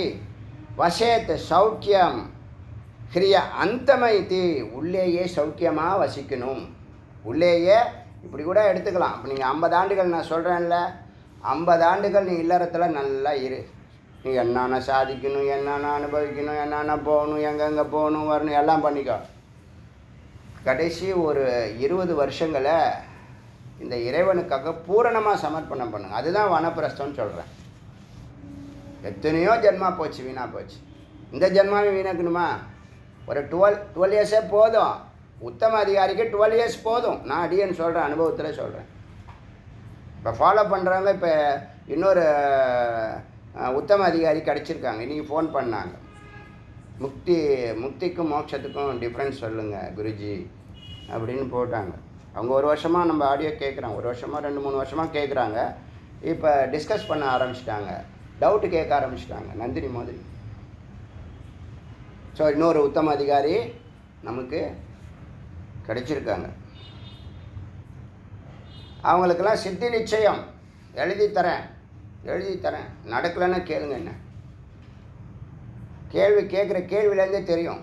வசேத் சௌக்கியம் ஹிரிய அந்தமைத்தி, உள்ளேயே சௌக்கியமாக வசிக்கணும். உள்ளேயே இப்படி கூட எடுத்துக்கலாம். இப்போ நீங்கள் 50 ஆண்டுகள் நான் சொல்கிறேன்ல, 50 ஆண்டுகள் நீ இல்லறத்தில் நல்லா இரு. நீ என்னென்ன சாதிக்கணும், என்னென்ன அனுபவிக்கணும், என்னென்ன போகணும், எங்கெங்கே போகணும் வரணும் எல்லாம் பண்ணிக்கோ. கடைசி ஒரு 20 வருஷங்களை இந்த இறைவனுக்காக பூரணமாக சமர்ப்பணம் பண்ணுங்க. அதுதான் வனப்பிரஸ்தம்னு சொல்கிறேன். எத்தனையோ ஜென்மா போச்சு, வீணாக போச்சு. இந்த ஜென்மாவே வீணாக்கணுமா? ஒரு 12 இயர்ஸே போதும். உத்தம அதிகாரிக்கு 12 இயர்ஸ் போதும். நான் அடியேன்னு சொல்கிறேன், அனுபவத்தில் சொல்கிறேன். இப்போ ஃபாலோ பண்ணுறவங்க, இப்போ இன்னொரு உத்தம அதிகாரி கிடச்சிருக்காங்க. இன்றைக்கி ஃபோன் பண்ணாங்க, முக்திக்கும் மோட்சத்துக்கும் டிஃப்ரென்ஸ் சொல்லுங்கள் குருஜி அப்படின்னு போட்டாங்க. அவங்க ஒரு வருஷமாக நம்ம ஆடியோ கேட்குறாங்க, ஒரு வருஷமாக 2-3 வருஷமாக கேட்குறாங்க. இப்போ டிஸ்கஸ் பண்ண ஆரம்பிச்சிட்டாங்க, டவுட்டு கேட்க ஆரம்பிச்சிட்டாங்க, நந்தினி மாதிரி. ஸோ இன்னொரு உத்தம அதிகாரி நமக்கு கிடைச்சிருக்காங்க. அவங்களுக்கெல்லாம் சித்தி நிச்சயம், எழுதி தரேன். நடக்கலைன்னா கேளுங்க. என்ன கேள்வி கேட்குற கேள்வியிலேருந்தே தெரியும்.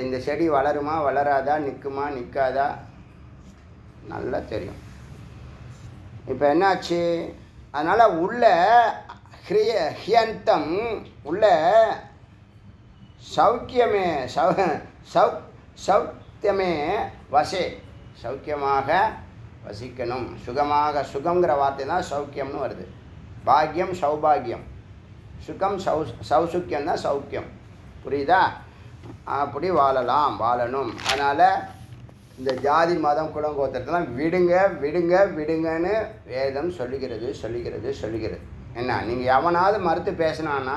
இந்த செடி வளருமா வளராதா, நிற்குமா நிற்காதா, நல்லா தெரியும். இப்போ என்னாச்சு? அதனால் உள்ள ஹியந்தம், உள்ள சௌக்கியமே சௌக்கியமே வசே, சௌக்கியமாக வசிக்கணும். சுகங்கிற வார்த்தை தான் சௌக்கியம்னு வருது. பாக்கியம் சௌபாகியம், சுகம் சௌசுக்கியம் தான் சௌக்கியம். புரியுதா? அப்படி வாழணும். அதனால் இந்த ஜாதி மதம் குலம் கோத்திரத்தெல்லாம் விடுங்கன்னு வேதம் சொல்லுகிறது. என்ன, நீங்கள் எவனாவது மறுத்து பேசினான்னா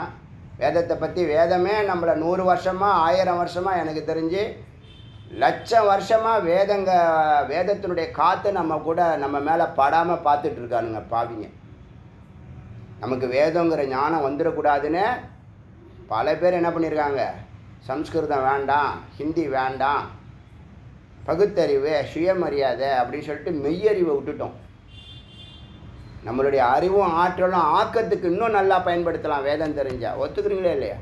வேதத்தை பற்றி, வேதமே நம்மளை 100 வருஷமாக 1000 வருஷமாக, எனக்கு தெரிஞ்சு 1,00,000 வருஷமாக வேதத்தினுடைய காற்று நம்ம மேலே படாமல் பார்த்துட்ருக்கானுங்க பாவிங்க. நமக்கு வேதங்கிற ஞானம் வந்துடக்கூடாதுன்னு பல பேர் என்ன பண்ணியிருக்காங்க, சம்ஸ்கிருதம் வேண்டாம், ஹிந்தி வேண்டாம், பகுத்தறிவு, சுயமரியாதை அப்படின்னு சொல்லிட்டு மெய்யறிவை விட்டுட்டோம். நம்மளுடைய அறிவும் ஆற்றலும் ஆக்கத்துக்கு இன்னும் நல்லா பயன்படுத்தலாம் வேதம் தெரிஞ்சா. ஒத்துக்கிறீங்களா இல்லையா?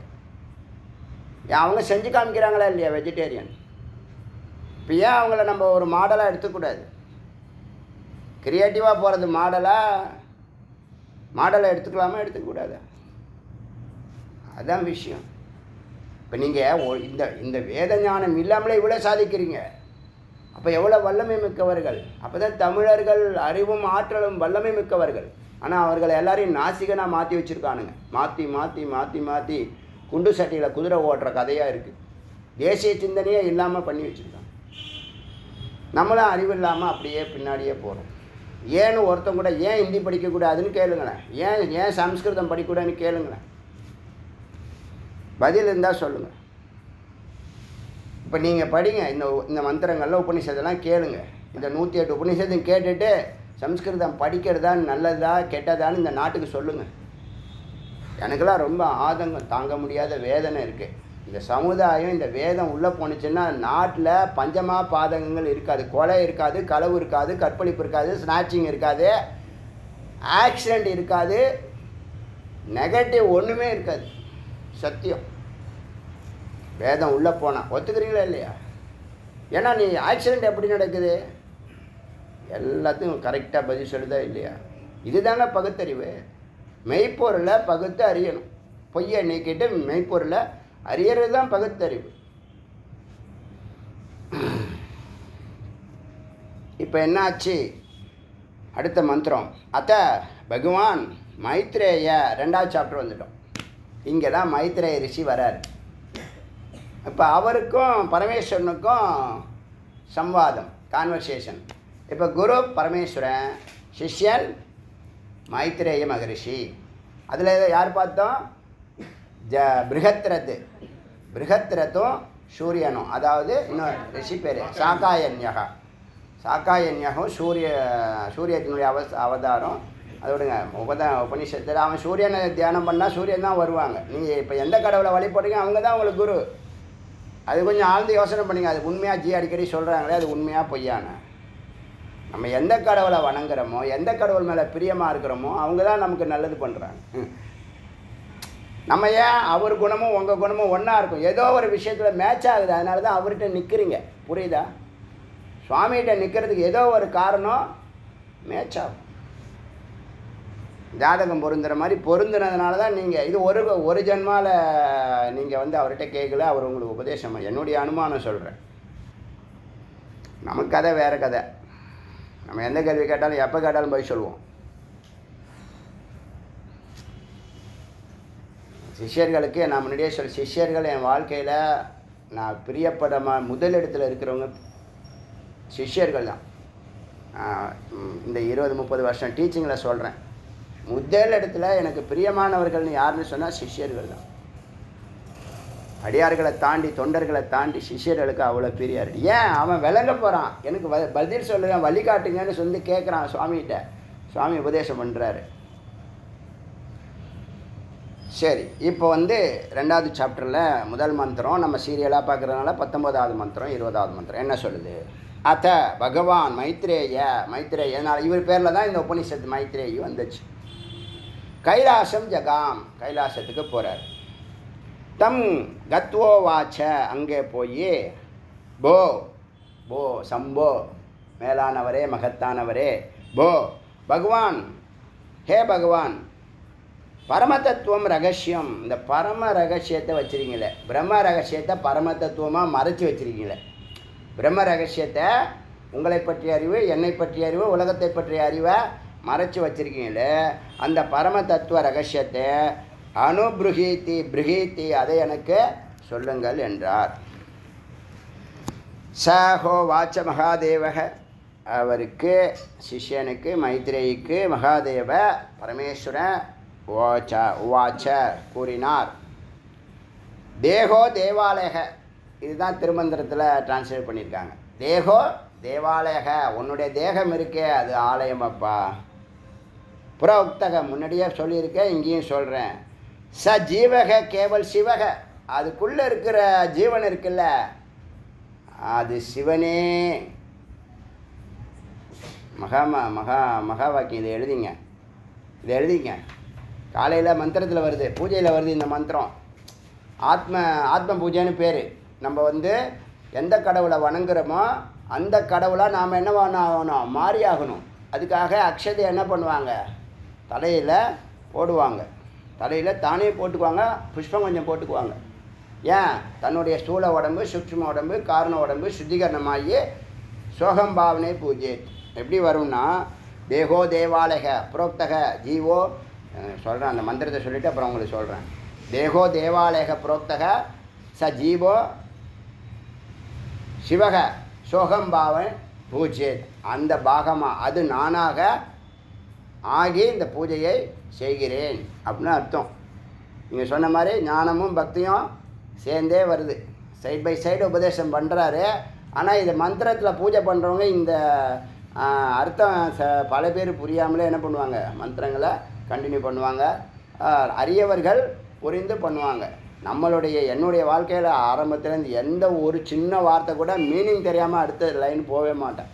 அவங்க செஞ்சு காமிக்கிறாங்களா இல்லையா வெஜிடேரியன்? இப்போ ஏன் அவங்கள நம்ம ஒரு மாடலாக எடுத்துக்கூடாது? க்ரியேட்டிவாக போகிறது மாடலை எடுத்துக்கலாமா, எடுத்துக்கூடாது? அதுதான் விஷயம். இப்போ நீங்கள் இந்த வேத ஞானம் இல்லாமலே இவ்வளோ சாதிக்கிறீங்க. அப்போ எவ்வளோ வல்லமை மிக்கவர்கள்! அப்போ தான் தமிழர்கள் அறிவும் ஆற்றலும் வல்லமை மிக்கவர்கள். ஆனால் அவர்களை எல்லாரையும் நாசிகனாக மாற்றி வச்சுருக்கானுங்க. மாற்றி குண்டு சட்டியில் குதிரை ஓட்டுற கதையாக இருக்குது. தேசிய சிந்தனையே இல்லாமல் பண்ணி வச்சுருக்காங்க. நம்மளும் அறிவு இல்லாமல் அப்படியே பின்னாடியே போகிறோம். ஏன்னு ஒருத்தங்க கூட ஏன் ஹிந்தி படிக்கக்கூடாதுன்னு கேளுங்களேன், ஏன் சம்ஸ்கிருதம் படிக்கக்கூடாதுன்னு கேளுங்களேன். பதில் இருந்தால் சொல்லுங்கள். இப்போ நீங்கள் படிங்க, இந்த மந்திரங்கள்லாம் உபநிஷதெல்லாம் கேளுங்க. இந்த 108 உபநிஷத்தையும் கேட்டுட்டு சம்ஸ்கிருதம் படிக்கிறதா நல்லதா கெட்டதான்னு இந்த நாட்டுக்கு சொல்லுங்கள். எனக்கெல்லாம் ரொம்ப ஆதங்கம், தாங்க முடியாத வேதனை இருக்குது. இந்த சமுதாயம் இந்த வேதம் உள்ளே போணுச்சுன்னா நாட்டில் பஞ்சமா பாதகங்கள் இருக்காது, கொலை இருக்காது, களவு இருக்காது, கற்பழிப்பு இருக்காது, ஸ்நாச்சிங் இருக்காது, ஆக்சிடெண்ட் இருக்காது, நெகட்டிவ் ஒன்றுமே இருக்காது. சத்தியம். வேதம் உள்ளே போனால் ஒத்துக்கிறீங்களா இல்லையா? ஏன்னா நீ ஆக்சிடெண்ட் எப்படி நடக்குது? எல்லாத்தையும் கரெக்டாக பதில் சொல்லுதா இல்லையா? இதுதாங்க பகுத்தறிவு. மெய்ப்பொருளை பகுத்து அறியணும். பொய்யை நீக்கிட்டு மெய்ப்பொருளை அறியறது தான் பகுத்தறிவு. இப்போ என்னாச்சு? அடுத்த மந்திரம். பகவான் மைத்ரேய 2வது சாப்டர் வந்துட்டோம். இங்கே தான் மைத்ரேய ரிஷி வரார். இப்போ அவருக்கும் பரமேஸ்வரனுக்கும் சம்வாதம், கான்வர்சேஷன். இப்போ குரு பரமேஸ்வரன், சிஷ்யன் மைத்ரேய மகரிஷி. அதில் யார் பார்த்தோம்? பிருகத்ரத்தும் சூரியனும், அதாவது இன்னும் ரிஷி பேர் சாக்காயன்யகா. சாக்காயன்யகம் சூரியத்தினுடைய அவதாரம். அதை விடுங்க, உபனிஷத்தில் அவன் சூரியனை தியானம் பண்ணால் சூரியன் தான் வருவாங்க. நீங்கள் இப்போ எந்த கடவுளை வழிபடுறீங்க அவங்க தான் உங்களுக்கு குரு. அது கொஞ்சம் ஆழ்ந்து யோசனை பண்ணிங்க. அது உண்மையாக அடிக்கடி சொல்கிறாங்களே, அது உண்மையாக பொய்யான? நம்ம எந்த கடவுளை வணங்குறோமோ, எந்த கடவுள் மேலே பிரியமாக இருக்கிறோமோ அவங்க தான் நமக்கு நல்லது பண்ணுறாங்க. நம்ம ஏன் அவர் குணமும் உங்கள் குணமும் ஒன்றா இருக்கும், ஏதோ ஒரு விஷயத்தில் மேட்ச் ஆகுது, அதனால தான் அவர்கிட்ட நிற்கிறீங்க. புரியுதா? சுவாமிகிட்ட நிற்கிறதுக்கு ஏதோ ஒரு காரணம் மேட்ச் ஆகும். ஜாதகம் பொருந்துற மாதிரி பொருந்துனதுனால தான் நீங்கள் இது ஒரு ஜென்மாவில் நீங்கள் வந்து அவர்கிட்ட கேட்கல, அவர் உங்களுக்கு உபதேசம். என்னுடைய அனுமானம் சொல்கிறேன். நமக்கு கதை வேறு கதை. நம்ம எந்த கேள்வி கேட்டாலும் எப்போ கேட்டாலும் போய் சொல்லுவோம். சிஷ்யர்களுக்கு நான் முன்னாடியே சிஷ்யர்கள் என் வாழ்க்கையில் நான் பிரியப்பட முதலிடத்தில் இருக்கிறவங்க சிஷ்யர்கள் தான். இந்த 20-30 வருஷம் டீச்சிங்கில் சொல்கிறேன். முதல் இடத்துல எனக்கு பிரியமானவர்கள்னு யாருன்னு சொன்னால் சிஷ்யர்கள் தான். அடியார்களை தாண்டி, தொண்டர்களை தாண்டி சிஷ்யர்களுக்கு அவ்வளோ பிரியார். ஏன்? அவன் விளங்க போகிறான். எனக்கு பதில் சொல்லுவேன், வழிகாட்டுங்கன்னு சொல்லி கேட்குறான் சுவாமிகிட்ட. சுவாமி உபதேசம் பண்ணுறாரு. சரி, இப்போ வந்து 2வது சாப்டரில் முதல் மந்திரம் நம்ம சீரியலாக பார்க்குறதுனால 19வது மந்திரம் 20வது மந்திரம் என்ன சொல்லுது? பகவான் மைத்ரேய இவர் பேரில் தான் இந்த உபனிஷத்து மைத்ரேயி வந்துச்சு. கைலாசம் ஜகாம், கைலாசத்துக்கு போகிறார். தம் கத்வோ வாச்ச, அங்கே போய் போ போ சம்போ, மேலானவரே மகத்தானவரே, போ பகவான், ஹே பகவான், பரமதத்துவம் ரகசியம். இந்த பரம ரகசியத்தை வச்சுருக்கீங்களே, பிரம்ம ரகசியத்தை பரம தத்துவமாக மறைச்சி வச்சுருக்கீங்களே. பிரம்ம ரகசியத்தை, உங்களை பற்றிய அறிவு, என்னை பற்றிய அறிவு, உலகத்தை பற்றிய அறிவை மறைச்சி வச்சுருக்கீங்களே, அந்த பரம தத்துவ ரகசியத்தை பிருகீத்தி அதை எனக்கு சொல்லுங்கள் என்றார். சஹோ வாச்ச மகாதேவக, அவருக்கு சிஷ்யனுக்கு மைத்ரேயிக்கு மகாதேவ பரமேஸ்வரன் உவாச்ச கூறினார். தேகோ தேவாலயக, இதுதான் திருமந்திரத்தில் டிரான்ஸ்லேட் பண்ணியிருக்காங்க. தேகோ தேவாலயக, உன்னுடைய தேகம் இருக்கே அது ஆலயமப்பா. புரோக்தக, முன்னாடியே சொல்லியிருக்கேன், இங்கேயும் சொல்கிறேன். ச ஜீவக கேவல் சிவக, அதுக்குள்ளே இருக்கிற ஜீவன் இருக்குல்ல அது சிவனே. மகா வாக்கியம். இதை எழுதிங்க. காலையில் மந்திரத்தில் வருது, பூஜையில் வருது இந்த மந்திரம். ஆத்ம பூஜைன்னு பேர். நம்ம வந்து எந்த கடவுளை வணங்குறோமோ அந்த கடவுளாக நாம் என்ன ஆகணும்? மாறி ஆகணும். அதுக்காக அக்ஷதை என்ன பண்ணுவாங்க? தலையில் போடுவாங்க. தலையில் தானே போட்டுக்குவாங்க, புஷ்பம் கொஞ்சம் போட்டுக்குவாங்க. ஏன்? தன்னுடைய ஸ்தூல உடம்பு, சூக்ஷ்ம உடம்பு, காரண உடம்பு சுத்திகரணமாகி சோகம் பாவனை பூஜை எப்படி வரும்னா, தேகோ தேவாலய புரோக்தக ஜீவோ, சொல்கிறேன் அந்த மந்திரத்தை சொல்லிவிட்டு அப்புறம் உங்களுக்கு சொல்கிறேன். தேகோ தேவாலய புரோக்தக ச ஜீவோ சிவக சோகம் பாவன் பூஜை, அந்த பாகமாக அது நானாக ஆகி இந்த பூஜையை செய்கிறேன் அப்படின்னு அர்த்தம். நீங்கள் சொன்ன மாதிரி ஞானமும் பக்தியும் சேர்ந்தே வருது. சைட் பை சைடு உபதேசம் பண்ணுறாரு. ஆனால் இது மந்திரத்தில் பூஜை பண்ணுறவங்க இந்த அர்த்தம் பல பேர் புரியாமலே என்ன பண்ணுவாங்க? மந்திரங்களை கண்டினியூ பண்ணுவாங்க. அரியவர்கள் புரிந்து பண்ணுவாங்க. என்னுடைய வாழ்க்கையில் ஆரம்பத்துலேருந்து எந்த ஒரு சின்ன வார்த்தை கூட மீனிங் தெரியாமல் அடுத்த லைன் போகவே மாட்டேன்.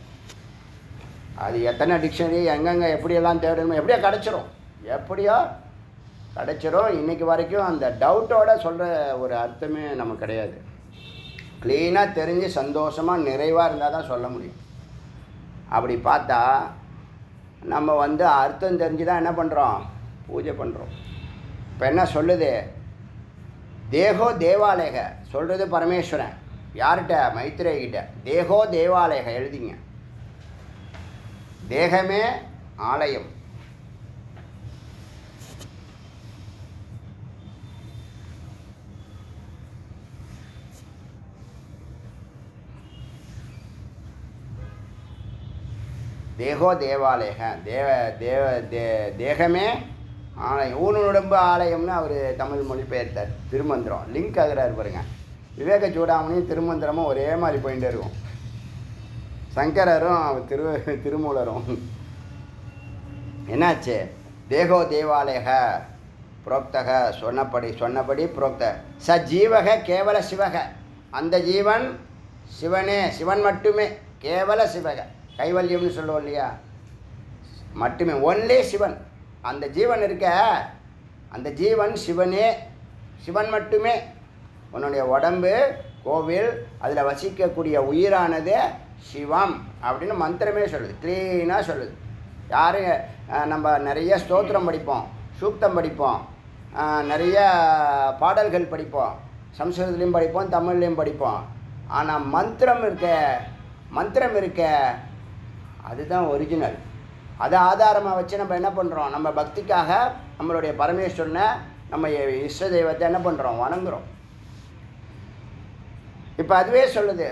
அது எத்தனை டிக்ஷனரி எங்கெங்கே எப்படியெல்லாம் தேடணுமோ எப்படியோ கிடச்சிரும், எப்படியோ கிடச்சிரும். இன்றைக்கி வரைக்கும் அந்த டவுட்டோட சொல்கிற ஒரு அர்த்தமே நமக்கு கிடையாது. க்ளீனாக தெரிஞ்சு சந்தோஷமாக நிறைவாக இருந்தால் தான் சொல்ல முடியும். அப்படி பார்த்தா நம்ம அர்த்தம் தெரிஞ்சு தான் என்ன பண்ணுறோம், பூஜை பண்ணுறோம். இப்போ என்ன சொல்லுது, தேகோ தேவாலயக சொல்கிறது பரமேஸ்வரன். யார்கிட்ட? மைத்ரேயிட்ட. தேகோ தேவாலயக எழுதிங்க. தேகமே ஆலயம். தேகோ தேவாலயக தேகமே ஆலயம். ஊனுடம்பு ஆலயம்னு அவர் தமிழ் மொழிபெயர்த்தார். திருமந்திரம் லிங்க் ஆகிறார் பாருங்க. விவேக சூடாமணியும் திருமந்திரமும் ஒரே மாதிரி போயிட்டே இருக்கும். சங்கரரும் திருமூலரும் என்னாச்சு, தேகோ தேவாலயக புரோக்தக சொன்னபடி புரோக்த ச ஜீவக கேவல சிவக. அந்த ஜீவன் சிவனே, சிவன் மட்டுமே. கேவல சிவக கைவல்யம்னு சொல்லுவோம் இல்லையா, மட்டுமே, ஒன்லி சிவன். அந்த ஜீவன் இருக்க, அந்த ஜீவன் சிவனே, சிவன் மட்டுமே. உன்னுடைய உடம்பு கோவில், அதில் வசிக்கக்கூடிய உயிரானது சிவம் அப்படின்னு மந்திரமே சொல்லுது, க்ளீனாக சொல்லுது. யாரும் நம்ம நிறைய ஸ்தோத்திரம் படிப்போம், சூக்தம் படிப்போம், நிறைய பாடல்கள் படிப்போம், சம்ஸ்கிருதத்துலேயும் படிப்போம், தமிழ்லேயும் படிப்போம். ஆனால் மந்திரம் இருக்க அதுதான் ஒரிஜினல். அதை ஆதாரமாக வச்சு நம்ம என்ன பண்ணுறோம், நம்ம பக்திக்காக நம்மளுடைய பரமேஸ்வரனை, நம்ம இஷ்ட தெய்வத்தை என்ன பண்ணுறோம், வணங்குறோம். இப்போ அதுவே சொல்லுது,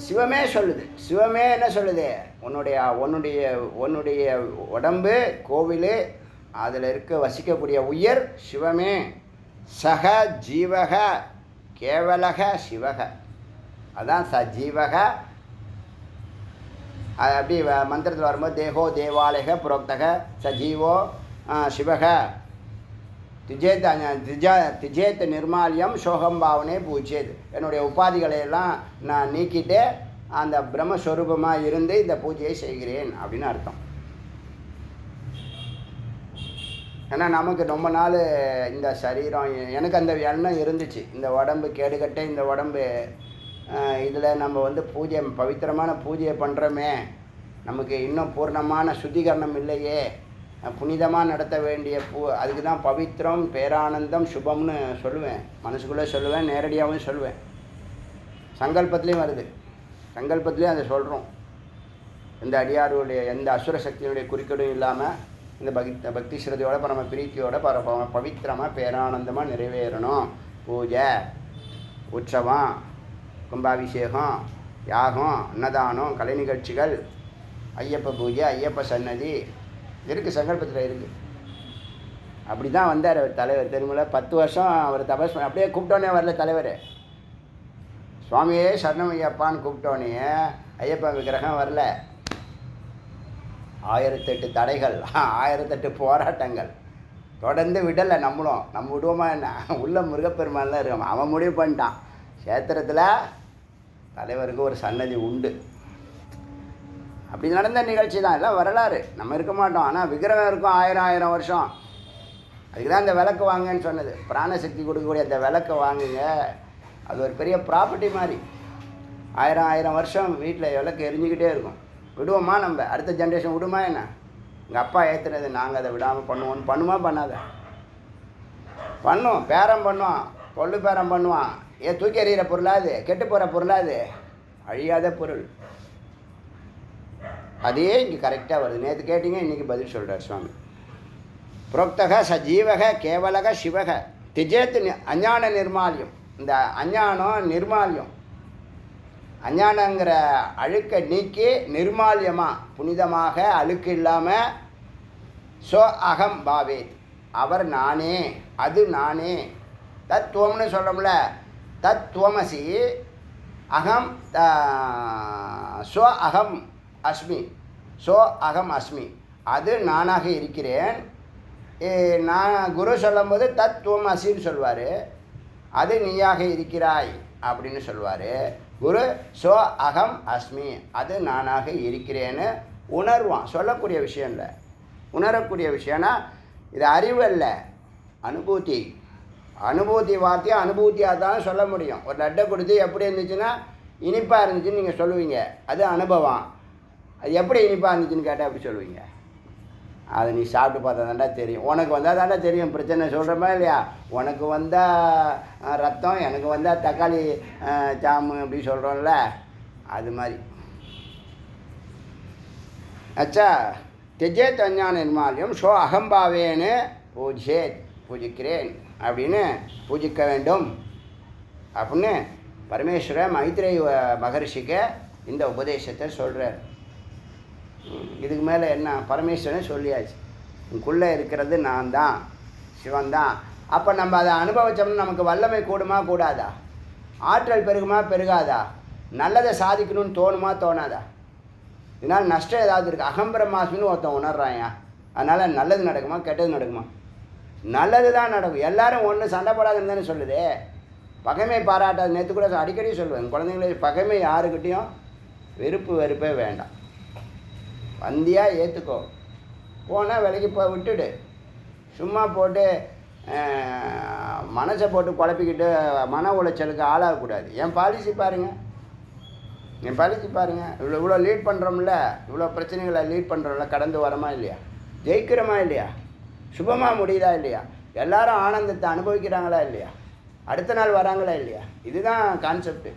சிவமே சொல்லுது. சிவமே என்ன சொல்லுது, உன்னுடைய உடம்பு கோவில், அதில் வசிக்கக்கூடிய உயிர் சிவமே. சக ஜீவக கேவலக சிவக. அதான் சஜீவக. அப்படி மந்திரத்தில் வரும்போது தேகோ தேவாலயக புரோக்தக சஜீவோ சிவக திஜேத் நிர்மாலியம் சோகம் பாவனே பூஜேத். என்னுடைய உபாதிகளையெல்லாம் நான் நீக்கிட்டு அந்த பிரம்மஸ்வரூபமாக இருந்து இந்த பூஜையை செய்கிறேன் அப்படின்னு அர்த்தம். ஏன்னா நமக்கு ரொம்ப நாள் இந்த சரீரம், எனக்கு அந்த எண்ணம் இருந்துச்சு, இந்த உடம்பு கேடுகட்ட இந்த உடம்பு, இதில் நம்ம பூஜை பவித்திரமான பூஜையை பண்ணுறோமே, நமக்கு இன்னும் பூர்ணமான சுத்திகரணம் இல்லையே, புனிதமாக நடத்த வேண்டிய அதுக்கு தான் பவித்திரம் பேரானந்தம் சுபம்னு சொல்லுவேன். மனசுக்குள்ளே சொல்லுவேன், நேரடியாகவும் சொல்லுவேன். சங்கல்பத்துலேயும் வருது, சங்கல்பத்துலேயும் அதை சொல்கிறோம். எந்த அடியாருடைய எந்த அசுர சக்தியினுடைய குறுக்கீடும் இல்லாமல் இந்த பக்தி ஸ்ரத்தையோட பரம பிரீத்தியோட பவித்திரமாக பேரானந்தமாக நிறைவேறணும். பூஜை, உற்சவம், கும்பாபிஷேகம், யாகம், அன்னதானம், கலை நிகழ்ச்சிகள், ஐயப்ப பூஜை, ஐயப்ப சன்னதி இருக்குது, சங்கல்பத்தில் இருக்குது. அப்படி தான் வந்தார் அவர் தலைவர். திருமலை 10 வருஷம் அவர் தபஸ் பண்ணி, அப்படியே கூப்பிட்டோன்னே வரல தலைவர். சுவாமியே சரணம் ஐயப்பான்னு கூப்பிட்டோன்னே ஐயப்பா விக்கிரகம் வரல. 1008 தடைகள், 1008 போராட்டங்கள் தொடர்ந்து விடலை. நம்ம விடுவோமா என்ன, உள்ள முருகப்பெருமான்லாம் இருக்கோம். அவன் முடிவு பண்ணிட்டான், சேத்திரத்தில் தலைவருக்கு ஒரு சன்னதி உண்டு. அப்படி நடந்த நிகழ்ச்சி தான், எல்லாம் வரலாறு. நம்ம இருக்க மாட்டோம், ஆனால் விக்கிரகம் இருக்கும் 1000 வருஷம். அதுக்கு தான் இந்த விளக்கு வாங்கன்னு சொன்னது. பிராணசக்தி கொடுக்கக்கூடிய அந்த விளக்கை வாங்குங்க, அது ஒரு பெரிய ப்ராப்பர்ட்டி மாதிரி. 1000 வருஷம் வீட்டில் விளக்கு எரிஞ்சிக்கிட்டே இருக்கும். விடுவோமா நம்ம? அடுத்த ஜென்ரேஷன் விடுமா என்ன? எங்கள் அப்பா ஏற்றுனது, நாங்கள் அதை விடாமல் பண்ணுவோன்னு. பண்ணுமா பண்ணாத? பண்ணும், பேரம் பண்ணுவான், கொள்ளு பேரம் பண்ணுவான். ஏன் தூக்கி எறிகிற பொருளாது, கெட்டு போகிற பொருளாது, அழியாத பொருள். அதே இங்கே கரெக்டாக வருது. நேற்று கேட்டிங்க, இன்றைக்கி பதில் சொல்கிறார் சுவாமி. புரோக்தக சஜீவக கேவலக சிவக திஜேத்து அஞ்ஞான நிர்மாலியம். இந்த அஞ்ஞானம் நிர்மாலியம், அஞ்ஞானங்கிற அழுக்கை நீக்கி நிர்மாலியமாக புனிதமாக அழுக்கு இல்லாமல் சோ அகம் பாவேத், அவர் நானே, அது நானே. தத்துவம்னு சொல்லமுல, தத்துவமசி அகம் சோ அகம் அஸ்மி, சோ அகம் அஸ்மி, அது நானாக இருக்கிறேன். நான் குரு சொல்லும்போது தத்துவம் அசின்னு சொல்வார், அது நீயாக இருக்கிறாய் அப்படின்னு சொல்வார். குரு சோ அகம் அஸ்மி, அது நானாக இருக்கிறேன்னு உணர்வான். சொல்லக்கூடிய விஷயம் இல்லை, உணரக்கூடிய விஷயம்னா இது அறிவு அல்ல, அனுபூதி. அனுபூதி வார்த்தையை அனுபூதியாக தான் சொல்ல முடியும். ஒரு லட்டை கொடுத்து எப்படி இருந்துச்சுன்னா இனிப்பாக இருந்துச்சுன்னு நீங்கள் சொல்லுவீங்க, அது அனுபவம். அது எப்படி இனிப்பாக இருந்துச்சுன்னு கேட்டால் எப்படி சொல்லுவீங்க? அதை நீ சாப்பிட்டு பார்த்தா தாண்டா தெரியும். உனக்கு வந்தால் தாண்டா தெரியும் பிரச்சனை. சொல்கிறோமா இல்லையா? உனக்கு வந்தால் ரத்தம், எனக்கு வந்தால் தக்காளி ஜாமு அப்படி சொல்கிறோம்ல, அது மாதிரி. அச்சா தெஜேத் அஞ்ஞான நிர்மால்யம் ஷோ அகம்பாவேன்னு பூஜிக்கிறேன் அப்படின்னு பூஜிக்க வேண்டும் அப்படின்னு பரமேஸ்வர மைத்ரேய மகரிஷிக்கு இந்த உபதேசத்தை சொல்கிறார். இதுக்கு மேலே என்ன? பரமேஸ்வரன் சொல்லியாச்சு, உங்களுக்குள்ளே இருக்கிறது நான் தான், சிவன் தான். அப்போ நம்ம அதை அனுபவித்தோம்னா நமக்கு வல்லமை கூடுமா கூடாதா? ஆற்றல் பெருகுமா பெருகாதா? நல்லதை சாதிக்கணும்னு தோணுமா தோணாதா? இதனால் நஷ்டம் ஏதாவது இருக்குது? அகம்பிரமாஸ்மின்னு ஒருத்தன் உணர்றாயா, அதனால் நல்லது நடக்குமா கெட்டது நடக்குமா? நல்லது தான் நடக்கும். எல்லோரும் ஒன்று சண்டை போடாதுன்னு தானே சொல்லுது. பகைமை பாராட்டாது. நேற்று கூட அடிக்கடி சொல்லுவேன் குழந்தைங்களே, பகைமை யாருக்கிட்டேயும் வெறுப்பே வேண்டாம், வந்தியாக ஏற்றுக்கோ. போனால் விலைக்கு விட்டுடு. சும்மா போட்டு மனசை போட்டு குழப்பிக்கிட்டு மன உளைச்சலுக்கு ஆளாகக்கூடாது. என் பாலிசி பாருங்கள், என் பாலிசி பாருங்கள். இவ்வளோ லீட் பண்ணுறோம்ல, இவ்வளோ பிரச்சனைகளை லீட் பண்ணுறோம்ல, கடந்து வரமா இல்லையா? ஜெயிக்கிறோமா இல்லையா? சுபமாக முடியுதா இல்லையா? எல்லாரும் ஆனந்தத்தை அனுபவிக்கிறாங்களா இல்லையா? அடுத்த நாள் வராங்களா இல்லையா? இதுதான் கான்செப்டு.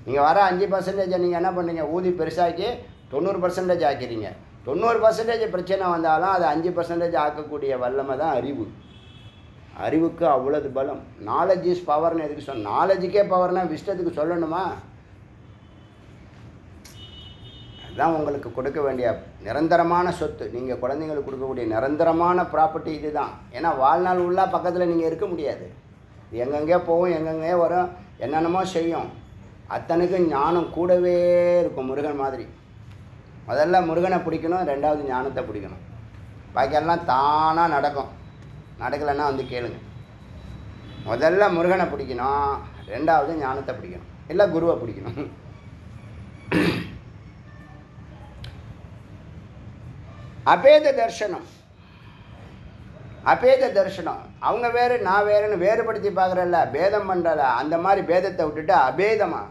நீங்கள் வர 5% நீங்கள் என்ன பண்ணுறீங்க? ஊதி பெருசாக்கி 90% ஆக்கிறீங்க. 90% பிரச்சனை வந்தாலும் அது 5% ஆக்கக்கூடிய வல்லமை தான் அறிவு. அறிவுக்கு அவ்வளவு பலம். நாலேஜ் இஸ் பவர்னு எதுக்கு சொன்ன? நாலேஜுக்கே பவர்னால் விஷ்டத்துக்கு சொல்லணுமா? அதுதான் உங்களுக்கு கொடுக்க வேண்டிய நிரந்தரமான சொத்து. நீங்கள் குழந்தைங்களுக்கு கொடுக்கக்கூடிய நிரந்தரமான ப்ராப்பர்ட்டி இது தான். ஏன்னா வாழ்நாள் உள்ளாக பக்கத்தில் நீங்கள் இருக்க முடியாது. எங்கெங்கே போகும், எங்கெங்கே வரும், என்னென்னமோ செய்யும். அத்தனைக்கும் ஞானம் கூடவே இருக்கும். முருகன் மாதிரி முதல்ல முருகனை பிடிக்கணும், ரெண்டாவது ஞானத்தை பிடிக்கணும். பாக்கியெல்லாம் தானாக நடக்கும். நடக்கலைன்னா வந்து கேளுங்க. முதல்ல முருகனை பிடிக்கணும், ரெண்டாவது ஞானத்தை பிடிக்கணும், இல்லை குருவை பிடிக்கணும். அபேத தர்சனம், அபேத தர்சனம். அவங்க வேறு நான் வேறுன்னு வேறுபடுத்தி பார்க்குறல்ல, பேதம் பண்ணுறல. அந்த மாதிரி பேதத்தை விட்டுட்டு அபேதமா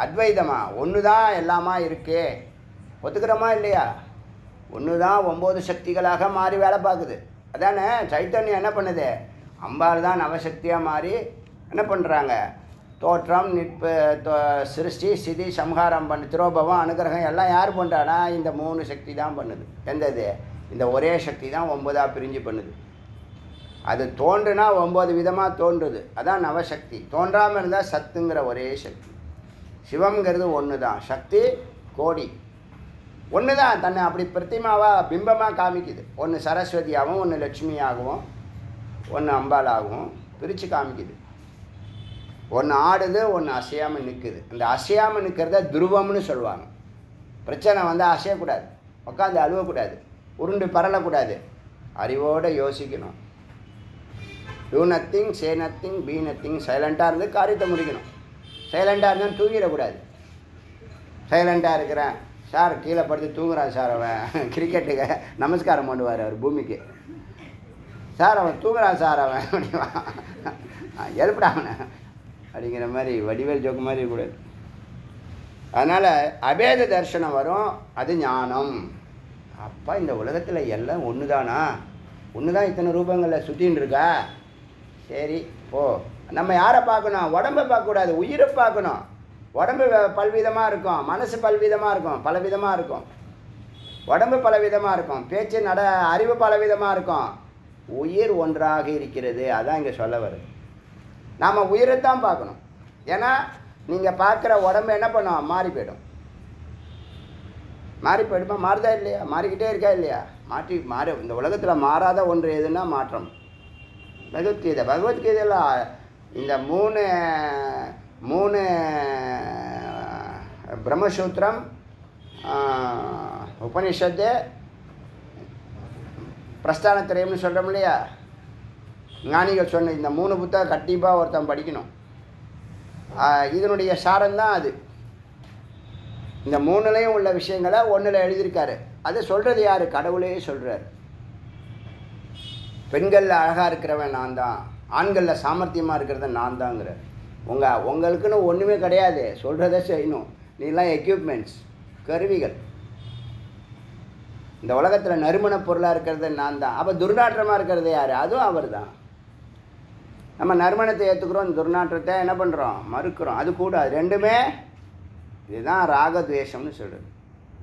அத்வைதமா ஒன்று தான் எல்லாமா இருக்கே ஒத்துக்கிறோமா இல்லையா? ஒன்று தான் 9 சக்திகளாக மாறி வேலை பார்க்குது. அதானே சைத்தன்யம் என்ன பண்ணுது? அம்பாள் தான் நவசக்தியாக மாறி என்ன பண்ணுறாங்க? தோற்றம், நிற்பு, சிருஷ்டி, ஸ்திதி, சம்ஹாரம் பண்ணு, திரோபவம், அனுகிரகம் எல்லாம் யார் பண்ணுறானா? இந்த 3 சக்தி தான் பண்ணுது. எந்த இது? இந்த ஒரே சக்தி தான் 9ஆக பிரிஞ்சு பண்ணுது. அது தோன்றுனா 9 விதமாக தோன்றுது. அதான் நவசக்தி. தோன்றாமல் இருந்தால் சத்துங்கிற ஒரே சக்தி. சிவம்ங்கிறது ஒன்று தான். சக்தி கோடி ஒன்று தான். தன்னை அப்படி பிரதிமாவாக பிம்பமாக காமிக்குது. ஒன்று சரஸ்வதியாகவும், ஒன்று லட்சுமியாகவும், ஒன்று அம்பாலாகவும் பிரித்து காமிக்குது. ஒன்று ஆடுது, ஒன்று அசையாமல் நிற்குது. அந்த அசையாமல் நிற்கிறத துருவம்னு சொல்லுவாங்க. பிரச்சனை வந்தால் அசையக்கூடாது, உட்காந்து அழுவக்கூடாது, உருண்டு பரலக்கூடாது, அறிவோடு யோசிக்கணும். Two nothing, say nothing, be nothing. சைலண்ட்டாக இருந்து காரியத்தை முடிக்கணும். சைலண்ட்டாக இருந்தால் தூங்கிடக்கூடாது. சைலண்ட்டாக இருக்கிறேன் சார், கீழே படுத்து தூங்குறான் சார், அவன் கிரிக்கெட்டுக்கு நமஸ்காரம் பண்ணுவார் அவர் பூமிக்கு. சார் அவன் தூங்குறான் சார், அவன் அப்படிவான், எழுப்பிடா அவனை அப்படிங்கிற மாதிரி வடிவேல் ஜோக்கு மாதிரி இருக்கக்கூடாது. அதனால் அபேத தர்சனம் வரும், அது ஞானம். அப்பா இந்த உலகத்தில் எல்லாம் ஒன்று தானா? ஒன்று தான் இத்தனை ரூபங்களில் சுற்றின்னு இருக்கா? சரி போ. நம்ம யாரை பார்க்கணும்? உடம்பை பார்க்கக்கூடாது, உயிரை பார்க்கணும். உடம்பு பல்விதமாக இருக்கும், மனசு பல்விதமாக இருக்கும், பலவிதமாக இருக்கும். உடம்பு பலவிதமாக இருக்கும், பேச்சு அறிவு பலவிதமாக இருக்கும். உயிர் ஒன்றாக இருக்கிறது. அதான் இங்கே சொல்ல வருது. நாம் உயிரைத்தான் பார்க்கணும். ஏன்னா நீங்கள் பார்க்குற உடம்பு என்ன பண்ணும்? மாறி போயிடும். மாறி போயிடுமா? மாறுதா இல்லையா? மாறிக்கிட்டே இருக்கா இல்லையா? மாறி இந்த உலகத்தில் மாறாத ஒன்று எதுன்னா மாற்றம். பகவத்கீதையில் இந்த மூணு பிரம்மசூத்திரம், உபனிஷத்து, பிரஸ்தானத்திரயம்னு சொல்கிறோம் இல்லையா? ஞானிகள் சொன்ன இந்த 3 புத்தகம் கண்டிப்பாக ஒருத்தன் படிக்கணும். இதனுடைய சாரம்தான் அது. இந்த மூணுலேயும் உள்ள விஷயங்களை ஒன்றில் எழுதியிருக்காரு. அதை சொல்கிறது யார்? கடவுளே சொல்கிறார். பெண்களில் அழகாக இருக்கிறவன் நான் தான், ஆண்களில் சாமர்த்தியமாக இருக்கிறத நான் தாங்கிறார். உங்களுக்குன்னு ஒன்றுமே கிடையாது, சொல்கிறத செய்யணும். நீலாம் எக்யூப்மெண்ட்ஸ், கருவிகள். இந்த உலகத்தில் நறுமண பொருளாக இருக்கிறது நான் தான். அப்போ துர்நாற்றமாக இருக்கிறது யார்? அதுவும் அவர் தான். நம்ம நறுமணத்தை ஏற்றுக்கிறோம், துர்நாற்றத்தை என்ன பண்ணுறோம்? மறுக்கிறோம். அது கூட அது ரெண்டுமே இதுதான் ராகத்வேஷம்னு சொல்கிறது.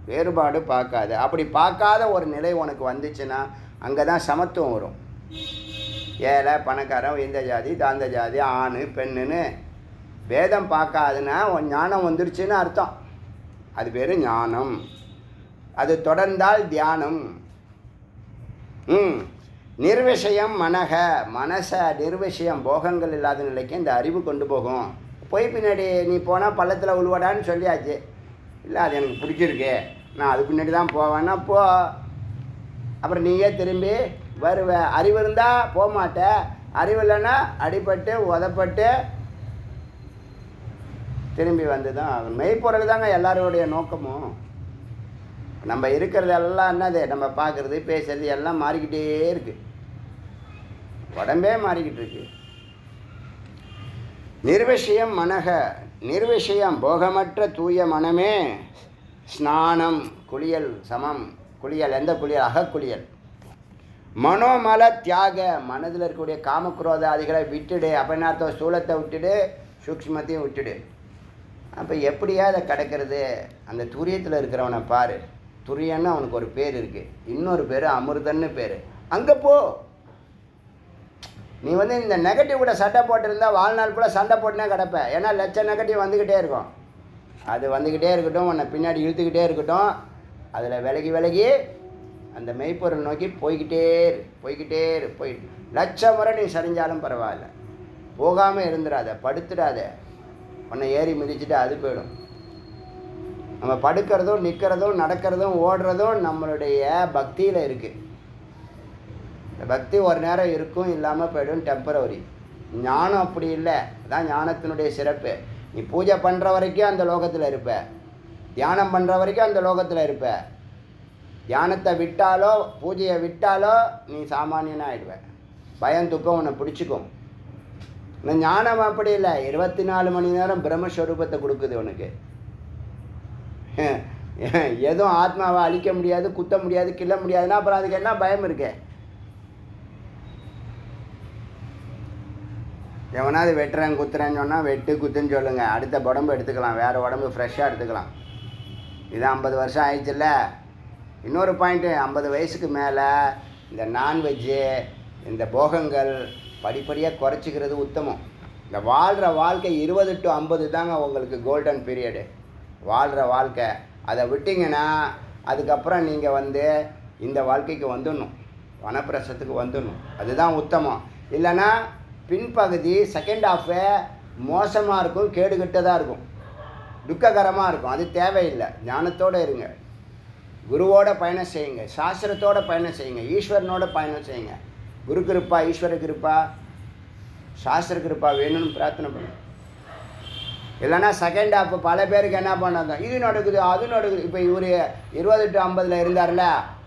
வேறுபாடு பார்க்காது. அப்படி பார்க்காத ஒரு நிலை உனக்கு வந்துச்சுன்னா அங்கே தான் சமத்துவம் வரும். ஏழை பணக்காரன், இந்த ஜாதி தாந்த ஜாதி, ஆண் பெண்ணுன்னு வேதம் பார்க்காதுன்னா ஞானம் வந்துருச்சுன்னு அர்த்தம். அது பேர் ஞானம். அது தொடர்ந்தால் தியானம். நிர்விஷயம் மனக, மனசை நிர்விஷயம் போகங்கள் இல்லாத நிலைக்கு இந்த அறிவு கொண்டு போகும். போய் பின்னாடி நீ போனால் பள்ளத்தில் உழுவடான்னு சொல்லியாச்சு. இல்லை அது எனக்கு பிடிச்சிருக்கு, நான் அது பின்னாடி தான் போவேன்னா போ. அப்புறம் நீயே திரும்பி வருவ. அறிவு இருந்தால் போக மாட்ட, அறிவு இல்லைன்னா அடிபட்டு உதப்பட்டு திரும்பி வந்து தான் ஆகும். மெய்ப்பொருள் தாங்க எல்லாருடைய நோக்கமும். நம்ம இருக்கிறதெல்லாம் என்னது? நம்ம பார்க்குறது பேசுறது எல்லாம் மாறிக்கிட்டே இருக்குது. உடம்பே மாறிக்கிட்டு இருக்கு. நிர்விஷயம் மனக, நிர்விஷயம் போகமற்ற தூய மனமே ஸ்நானம், குளியல் சமம். குளியல் எந்த குளியல்? அகக்குளியல். மனோமல தியாக, மனதில் இருக்கக்கூடிய காமக்ரோதாதிகளை விட்டுடு. அப்படின்னார்த்தம் ஸ்தூலத்தை விட்டுடு, சூக்ஷ்மத்தையும் விட்டுடு. அப்போ எப்படியா அதை கிடக்கிறது? அந்த துரியத்தில் இருக்கிறவனை பாரு. துரியன்னு அவனுக்கு ஒரு பேர் இருக்குது, இன்னொரு பேர் அமிர்தன்னு பேர். அங்கே போ. நீ இந்த நெகட்டிவ் கூட சண்டை போட்டிருந்தால் வாழ்நாள் கூட சண்டை போட்டுனே கிடப்ப. ஏன்னா லட்சம் நெகட்டிவ் வந்துக்கிட்டே இருக்கும். அது வந்துக்கிட்டே இருக்கட்டும், உன்னை பின்னாடி இழுத்துக்கிட்டே இருக்கட்டும். அதில் விலகி விலகி அந்த மெய்ப்பொருள் நோக்கி போய்கிட்டே போயிட்டு லட்சம் முறை நீ சரிஞ்சாலும் பரவாயில்ல, போகாமல் இருந்துடாத, படுத்துடாத. உன்னை ஏறி மிதிச்சுட்டு அது போயிடும். நம்ம படுக்கிறதும் நிற்கிறதும் நடக்கிறதும் ஓடுறதும் நம்மளுடைய பக்தியில் இருக்குது. இந்த பக்தி ஒரு நேரம் இருக்கும், இல்லாமல் போய்டும், டெம்பரவரி. ஞானம் அப்படி இல்லை. அதான் ஞானத்தினுடைய சிறப்பு. நீ பூஜை பண்ணுற வரைக்கும் அந்த லோகத்தில் இருப்ப, தியானம் பண்ணுற வரைக்கும் அந்த லோகத்தில் இருப்ப. தியானத்தை விட்டாலோ பூஜையை விட்டாலோ நீ சாமானியனாக ஆகிடுவ. பயம் துக்கம் உன்னை பிடிச்சிக்கும். இந்த ஞானம் அப்படி இல்லை. 24 மணி நேரம் பிரம்மஸ்வரூபத்தை கொடுக்குது உனக்கு. எதுவும் ஆத்மாவை அழிக்க முடியாது, குத்த முடியாது, கிள்ள முடியாதுன்னா அப்புறம் அதுக்கு என்ன பயம் இருக்கு? எவனாவது வெட்டுறேன் குத்துறேன்னு சொன்னால் வெட்டு குத்துன்னு சொல்லுங்கள். அடுத்த உடம்பு எடுத்துக்கலாம், வேறு உடம்பு ஃப்ரெஷ்ஷாக எடுத்துக்கலாம். இது 50 வருஷம் ஆயிடுச்சுல்ல. இன்னொரு பாயிண்ட்டு, 50 வயசுக்கு மேலே இந்த நான்வெஜ்ஜு, இந்த போகங்கள் படிப்படியாக குறைச்சிக்கிறது உத்தமம். இந்த வாழ்கிற வாழ்க்கை 20 to 50 தாங்க உங்களுக்கு கோல்டன் பீரியடு. வாழ்கிற வாழ்க்கை அதை விட்டிங்கன்னா அதுக்கப்புறம் நீங்கள் இந்த வாழ்க்கைக்கு வந்துடணும், வனப்பிரசத்துக்கு வந்துடணும். அதுதான் உத்தமம். இல்லைன்னா பின்பகுதி செகண்ட் ஹாஃபு மோசமாக இருக்கும், கேடுகட்டதாக இருக்கும், துக்ககரமாக இருக்கும். அது தேவையில்லை. ஞானத்தோடு இருங்க, குருவோட பயணம் செய்யுங்க, சாஸ்திரத்தோட பயணம் செய்யுங்க, ஈஸ்வரனோட பயணம் செய்யுங்க. குரு கிருப்பா, ஈஸ்வர கிருப்பா, சாஸ்திர கிருப்பா வேணும்னு பிரார்த்தனை பண்ணுங்க. இல்லைன்னா செகண்ட் ஹாஃப் பல பேருக்கு என்ன பண்ணாங்க, இது நடக்குது அது நடக்குது. இப்போ இவர் 20 to 50 இருந்தார்ல,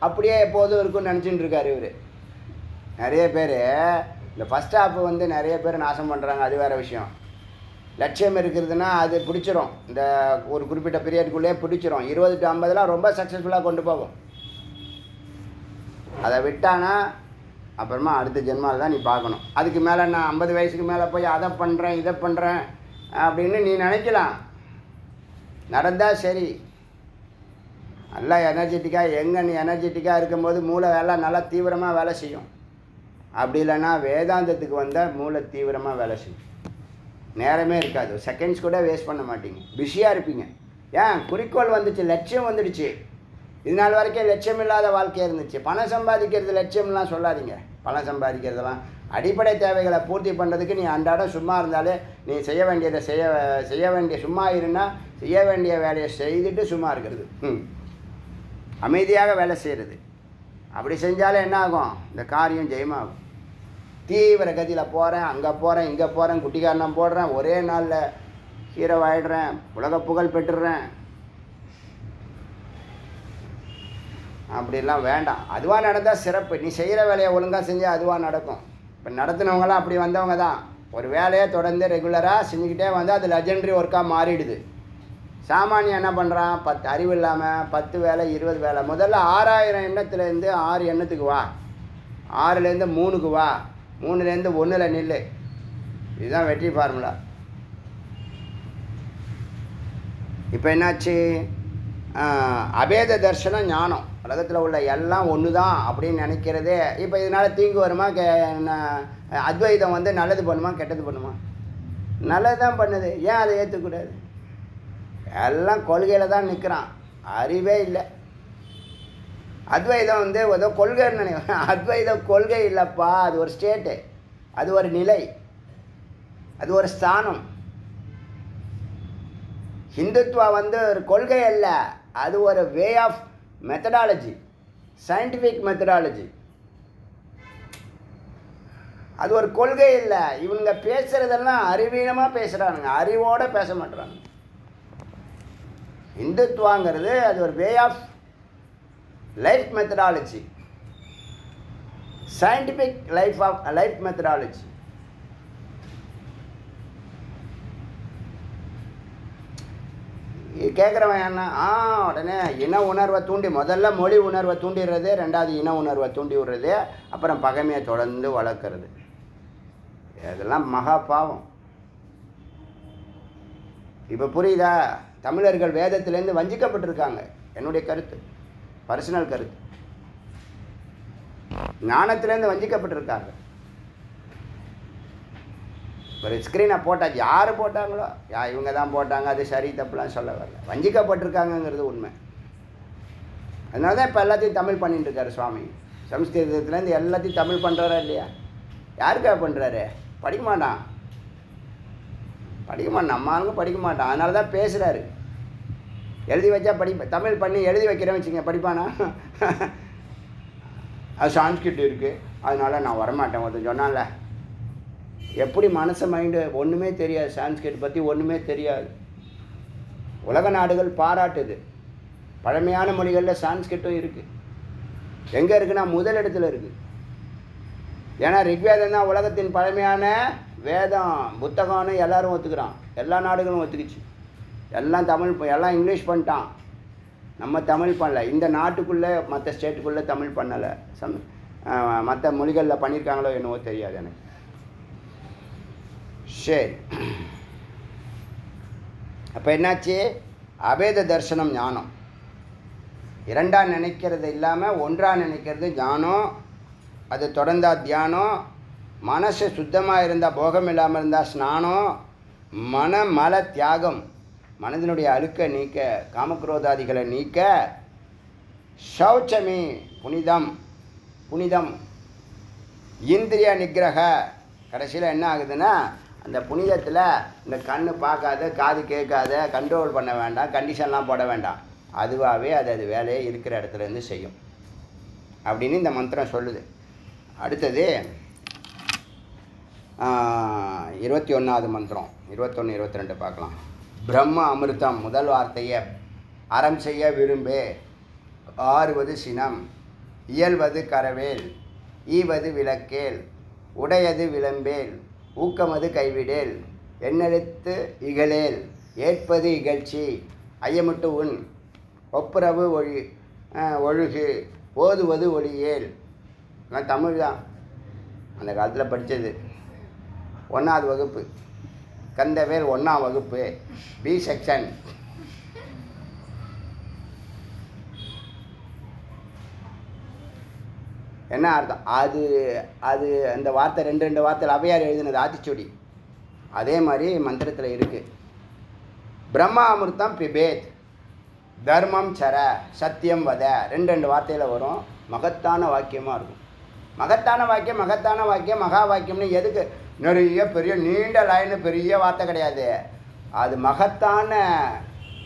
அப்படியே எப்போதும் இருக்குன்னு நினச்சிட்டு இருக்கார் இவர். நிறைய பேர் இந்த ஃபஸ்ட் ஹாஃப் நிறைய பேர் நாசம் பண்ணுறாங்க. அது வேறு விஷயம். லட்சியம் இருக்கிறதுனா அது பிடிச்சிரும், இந்த ஒரு குறிப்பிட்ட பீரியடுக்குள்ளே பிடிச்சிரும். 20 to 50 ரொம்ப சக்ஸஸ்ஃபுல்லாக கொண்டு போகும். அதை விட்டானா அப்புறமா அடுத்த ஜென்மாவில் தான் நீ பார்க்கணும். அதுக்கு மேலே நான் 50 வயசுக்கு மேலே போய் அதை பண்ணுறேன் இதை பண்ணுறேன் அப்படின்னு நீ நினைக்கலாம். நடந்தால் சரி, நல்லா எனர்ஜெட்டிக்காக. எங்கே நீ எனர்ஜெட்டிக்காக இருக்கும்போது மூளை நல்லா தீவிரமாக வேலை செய்யும். அப்படி இல்லைன்னா வேதாந்தத்துக்கு வந்தால் மூளை தீவிரமாக வேலை செய்யும். நேரமே இருக்காது, செகண்ட்ஸ் கூட வேஸ்ட் பண்ண மாட்டீங்க, பிஸியாக இருப்பீங்க. ஏன்? குறிக்கோள் வந்துச்சு, லட்சியம் வந்துடுச்சு. இது நாள் வரைக்கும் லட்சியம் இல்லாத வாழ்க்கையாக இருந்துச்சு. பணம் சம்பாதிக்கிறது லட்சியம்லாம் சொல்லாதீங்க. பணம் சம்பாதிக்கிறதெல்லாம் அடிப்படை தேவைகளை பூர்த்தி பண்ணுறதுக்கு நீ அன்றாடம் சும்மா இருந்தாலே நீ செய்ய வேண்டியதை செய்ய வேண்டிய சும்மா இருந்தால் செய்ய வேண்டிய வேலையை செய்துட்டு சும்மா இருக்கிறது, அமைதியாக வேலை செய்கிறது. அப்படி செஞ்சாலே என்ன ஆகும்? இந்த காரியம் ஜெயமாகும். தீவிர கதியில் போகிறேன், அங்கே போகிறேன், இங்கே போகிறேன், குட்டிக்காரனம் போடுறேன், ஒரே நாளில் ஹீரோ ஆகிடுறேன், உலக புகழ் பெற்றுடுறேன், அப்படிலாம் வேண்டாம். அதுவாக நடந்தால் சிறப்பு. நீ செய்கிற வேலையை ஒழுங்காக செஞ்சால் அதுவாக நடக்கும். இப்போ நடத்தினவங்களாம் அப்படி வந்தவங்க தான். ஒரு வேலையை தொடர்ந்து ரெகுலராக செஞ்சுக்கிட்டே வந்து அது லெஜெண்டரி ஒர்க்காக மாறிடுது. சாமானியம் என்ன பண்ணுறான், 10 அறிவு இல்லாமல் 10 வேலை 20 வேலை. முதல்ல 6000 எண்ணத்துலேருந்து 6 எண்ணத்துக்கு வா, 6லேருந்து 3க்கு வா, 3லேருந்து 1ல் நில்லு. இதுதான் வெற்றி ஃபார்முலா. இப்போ என்னாச்சு, அபேத தர்சனம் ஞானம். உலகத்தில் உள்ள எல்லாம் ஒன்று தான் அப்படின்னு நினைக்கிறதே. இப்போ இதனால் தீங்கு வருமா, அத்வைதம் வந்து நல்லது பண்ணுமா கெட்டது பண்ணுமா? நல்லது தான் பண்ணுது. ஏன் அதை ஏற்றுக்கூடாது? எல்லாம் கொள்கையில் தான் நிற்கிறான், அறிவே இல்லை. அத்வைதம் வந்து ஏதோ கொள்கைன்னு நினைக்கிறேன். அத்வைதம் கொள்கை இல்லைப்பா, அது ஒரு ஸ்டேட்டு, அது ஒரு நிலை, அது ஒரு ஸ்தானம். ஹிந்துத்வா வந்து ஒரு கொள்கை அல்ல, அது ஒரு way of methodology, scientific methodology. அது ஒரு கொள்கை இல்லை. இவனுங்க பேசுகிறதெல்லாம் அறிவீனமாக பேசுகிறானுங்க, அறிவோடு பேச மாட்டுறாங்க. இந்துத்வாங்கிறது அது ஒரு way of life methodology, scientific life methodology. கேட்குறவன் என்ன, உடனே இன உணர்வை தூண்டி, முதல்ல மொழி உணர்வை தூண்டிடுறது, ரெண்டாவது இன உணர்வை தூண்டி விடுறது, அப்புறம் பகைமையை தொடர்ந்து வளர்க்குறது. இதெல்லாம் மகா பாவம். இப்போ புரியுதா? தமிழர்கள் வேதத்திலேருந்து வஞ்சிக்கப்பட்டிருக்காங்க. என்னுடைய கருத்து, பர்சனல் கருத்து. ஞானத்திலேருந்து வஞ்சிக்கப்பட்டிருக்காங்க. ஒரு ஸ்க்ரீனை போட்டாச்சு, யார் போட்டாங்களோ, இவங்க தான் போட்டாங்க, அது சரி தப்புலாம் சொல்ல வரல. வஞ்சிக்கப்பட்டிருக்காங்கங்கிறது உண்மை. அதனால தான் இப்போ எல்லாத்தையும் தமிழ் பண்ணிட்டு இருக்காரு சுவாமி. சம்ஸ்கிருதத்துலேருந்து எல்லாத்தையும் தமிழ் பண்ணுறாரா இல்லையா? யாருக்காக பண்ணுறாரு? படிக்க மாட்டான், நம்ம ஆளுங்க படிக்க மாட்டான். அதனால தான் பேசுகிறாரு. எழுதி வச்சா தமிழ் பண்ணி எழுதி வைக்கிறேன்னு வச்சுங்க, படிப்பானா? அது சான்ஸ்கிரிட் இருக்குது, அதனால் நான் வரமாட்டேன். ஒருத்தன் சொன்னான்ல, எப்படி மனசு மைண்டு ஒன்றுமே தெரியாது, சான்ஸ்கிரிட் பற்றி ஒன்றுமே தெரியாது. உலக நாடுகள் பாராட்டுது. பழமையான மொழிகளில் சான்ஸ்கிரிட்டும் இருக்குது. எங்கே இருக்குன்னா முதலிடத்தில் இருக்குது. ஏன்னா ரிக்வேதம் தான் உலகத்தின் பழமையான வேதம், புத்தகம்னு எல்லோரும் ஒத்துக்கிறான். எல்லா நாடுகளும் ஒத்துக்குச்சு. எல்லாம் தமிழ், எல்லாம் இங்கிலீஷ் பண்ணிட்டான். நம்ம தமிழ் பண்ணல. இந்த நாட்டுக்குள்ளே மற்ற ஸ்டேட்டுக்குள்ளே தமிழ் பண்ணலை. மற்ற மொழிகளில் பண்ணியிருக்காங்களோ என்னவோ தெரியாது எனக்கு. சரி, அப்போ என்னாச்சு? அபேத தர்சனம் ஞானம். இரண்டாக நினைக்கிறது இல்லாமல் ஒன்றாக நினைக்கிறது ஞானம். அது தொடர்ந்தா தியானம். மனசு சுத்தமாக இருந்தால், போகம் இல்லாமல் இருந்தால் ஸ்நானம். மல தியாகம், மனதினுடைய அழுக்கை நீக்க, காமக்ரோதாதிகளை நீக்க. சௌச்சமி, புனிதம். இந்திரிய நிகிரக. கடைசியில் என்ன ஆகுதுன்னா, அந்த புனிதத்தில் இந்த கண் பார்க்காத, காது கேட்காத, கண்ட்ரோல் பண்ண வேண்டாம், கண்டிஷன்லாம் போட வேண்டாம். அதுவாகவே அது வேலையை இருக்கிற இடத்துலேருந்து செய்யும் அப்படின்னு இந்த மந்திரம் சொல்லுது. அடுத்தது 21வது மந்திரம், 21, 22 பார்க்கலாம். பிரம்ம அமிர்தம். முதல் வார்த்தையை அறம் செய்ய விரும்பே, ஆறுவது சினம், இயல்வது கரவேல், ஈவது விளக்கேல், உடையது விளம்பேல், ஊக்கமது கைவிடேல், எண்ணெழுத்து இகழேல், ஏற்பது இகழ்ச்சி, ஐயமிட்டு உன், ஒப்புரவு ஒழுகு, ஓதுவது ஒளியேல். நான் தமிழ் தான், அந்த காலத்தில் படித்தது. 1வது வகுப்பு, கந்தவேல் 1ஆம் வகுப்பு, பி செக்ஷன். என்ன அர்த்தம்? அது அந்த வார்த்தை 2 வார்த்தையில் அவையார் எழுதினது ஆத்திச்சூடி. அதே மாதிரி மந்திரத்தில் இருக்குது. பிரம்மா அமிர்தம் பிபேத், தர்மம் சர, சத்தியம் வத. 2 வார்த்தையில் வரும். மகத்தான வாக்கியமாக இருக்கும். மகத்தான வாக்கியம் மகா வாக்கியம்னு எதுக்கு? நிறைய பெரிய நீண்ட லைனு, பெரிய வார்த்தை கிடையாது. அது மகத்தான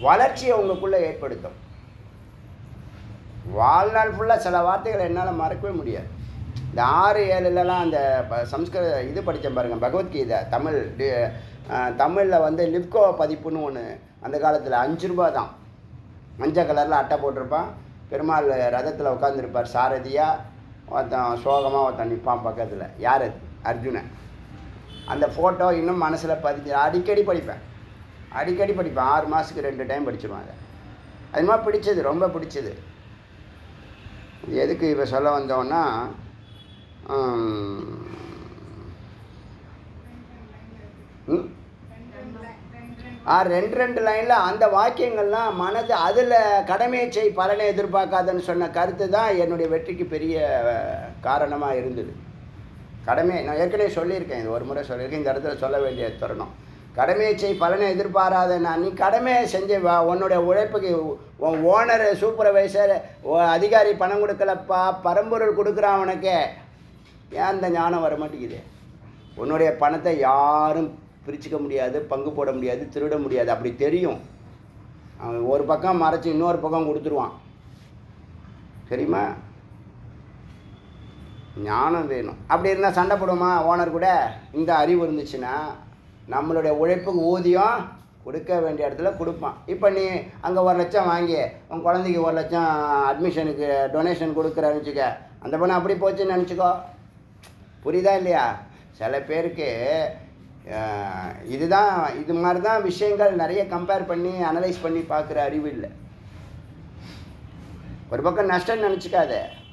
வளர்ச்சியை உங்களுக்குள்ளே ஏற்படுத்தும். வாழ்நாள் ஃபுல்லாக சில வார்த்தைகளை என்னால் மறக்கவே முடியாது. இந்த 6, 7லலாம் அந்த சம்ஸ்கிருத இது படித்தேன் பாருங்கள், பகவத்கீதை தமிழில் வந்து லிப்கோ பதிப்புன்னு ஒன்று. அந்த காலத்தில் 5 ரூபா தான், மஞ்சள் கலரில் அட்டை போட்டிருப்பான். பெருமாள் ரதத்தில் உட்காந்துருப்பார் சாரதியாக, ஒருத்தன் சோகமாக ஒருத்தன் நிற்பான் பக்கத்தில். யார் அது? அர்ஜுனன். அந்த ஃபோட்டோ இன்னும் மனசில் பதிஞ்சு அடிக்கடி படிப்பேன் 6 மாதத்துக்கு 2 டைம் படிச்சிருவேன். அது மாதிரி பிடிச்சது, ரொம்ப பிடிச்சது. இது எதுக்கு இப்போ சொல்ல வந்தோன்னா, ரெண்டு லைனில் அந்த வாக்கியங்கள்லாம் மனது அதில் கடமையை செய் பலனை எதிர்பார்க்காதன்னு சொன்ன கருத்து தான் என்னுடைய வெற்றிக்கு பெரிய காரணமாக இருந்தது. கடமை நான் ஏற்கனவே சொல்லியிருக்கேன், இது ஒரு முறை சொல்லியிருக்கேன், இந்த இடத்துல சொல்ல வேண்டிய தருணம். கடமையை செய் பலனை எதிர்பாராதன்னா, நீ கடமையை செஞ்சு உன்னுடைய உழைப்புக்கு உன் ஓனர் சூப்பர்வைசர் அதிகாரி பணம் கொடுக்கலப்பா, பரம்பொருள் கொடுக்குறான் உனக்கே, ஏன் அந்த ஞானம் வர மாட்டேங்குது? உன்னுடைய பணத்தை யாரும் பிரிச்சுக்க முடியாது, பங்கு போட முடியாது, திருட முடியாது. அப்படி தெரியும். அவன் ஒரு பக்கம் மறைச்சி இன்னொரு பக்கம் கொடுத்துருவான், தெரியுமா? ஞானம் வேணும். அப்படி இருந்தால் சண்டை போடுமா ஓனர் கூட? இந்த அறிவு இருந்துச்சுன்னா நம்மளுடைய உழைப்புக்கு ஊதியம் கொடுக்க வேண்டிய இடத்துல கொடுப்பான். இப்போ நீ அங்கே 1 லட்சம் வாங்கி உன் குழந்தைக்கு 1 லட்சம் அட்மிஷனுக்கு டொனேஷன் கொடுக்குறன்னு வச்சுக்க, அந்த பணம் அப்படி போச்சுன்னு நினச்சிக்கோ. புரியுதா இல்லையா? சில பேருக்கு இது மாதிரி தான் விஷயங்கள் நிறைய கம்பேர் பண்ணி அனலைஸ் பண்ணி பார்க்குற அறிவு இல்லை. ஒரு பக்கம் நஷ்டம்னு நினச்சிக்காத,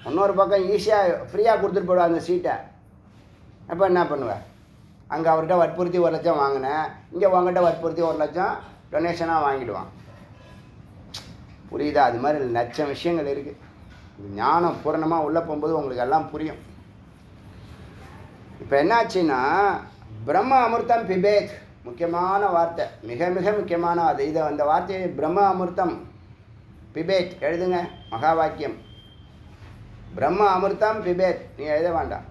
இன்னொரு பக்கம் ஈஸியாக ஃப்ரீயாக கொடுத்துட்டு போடுவா அந்த சீட்டை. அப்போ என்ன பண்ணுவேன்? அங்கே அவர்கிட்ட வற்புறுத்தி 1 லட்சம் வாங்கினேன், இங்கே உங்கள்கிட்ட வற்புறுத்தி 1 லட்சம் டொனேஷனாக வாங்கிடுவான். புரியுதா? அது மாதிரி லட்சம் விஷயங்கள் இருக்குது. ஞானம் பூரணமாக உள்ளே போகும்போது உங்களுக்கு எல்லாம் புரியும். இப்போ என்னாச்சுன்னா, பிரம்ம அமிர்தம் பிபேத், முக்கியமான வார்த்தை, மிக மிக முக்கியமான அது. இதை அந்த வார்த்தையை பிரம்ம அமிர்தம் பிபேத் எழுதுங்க, மகா வாக்கியம். பிரம்ம அமிர்தம் பிபேத். நீ எழுத வேண்டாம்,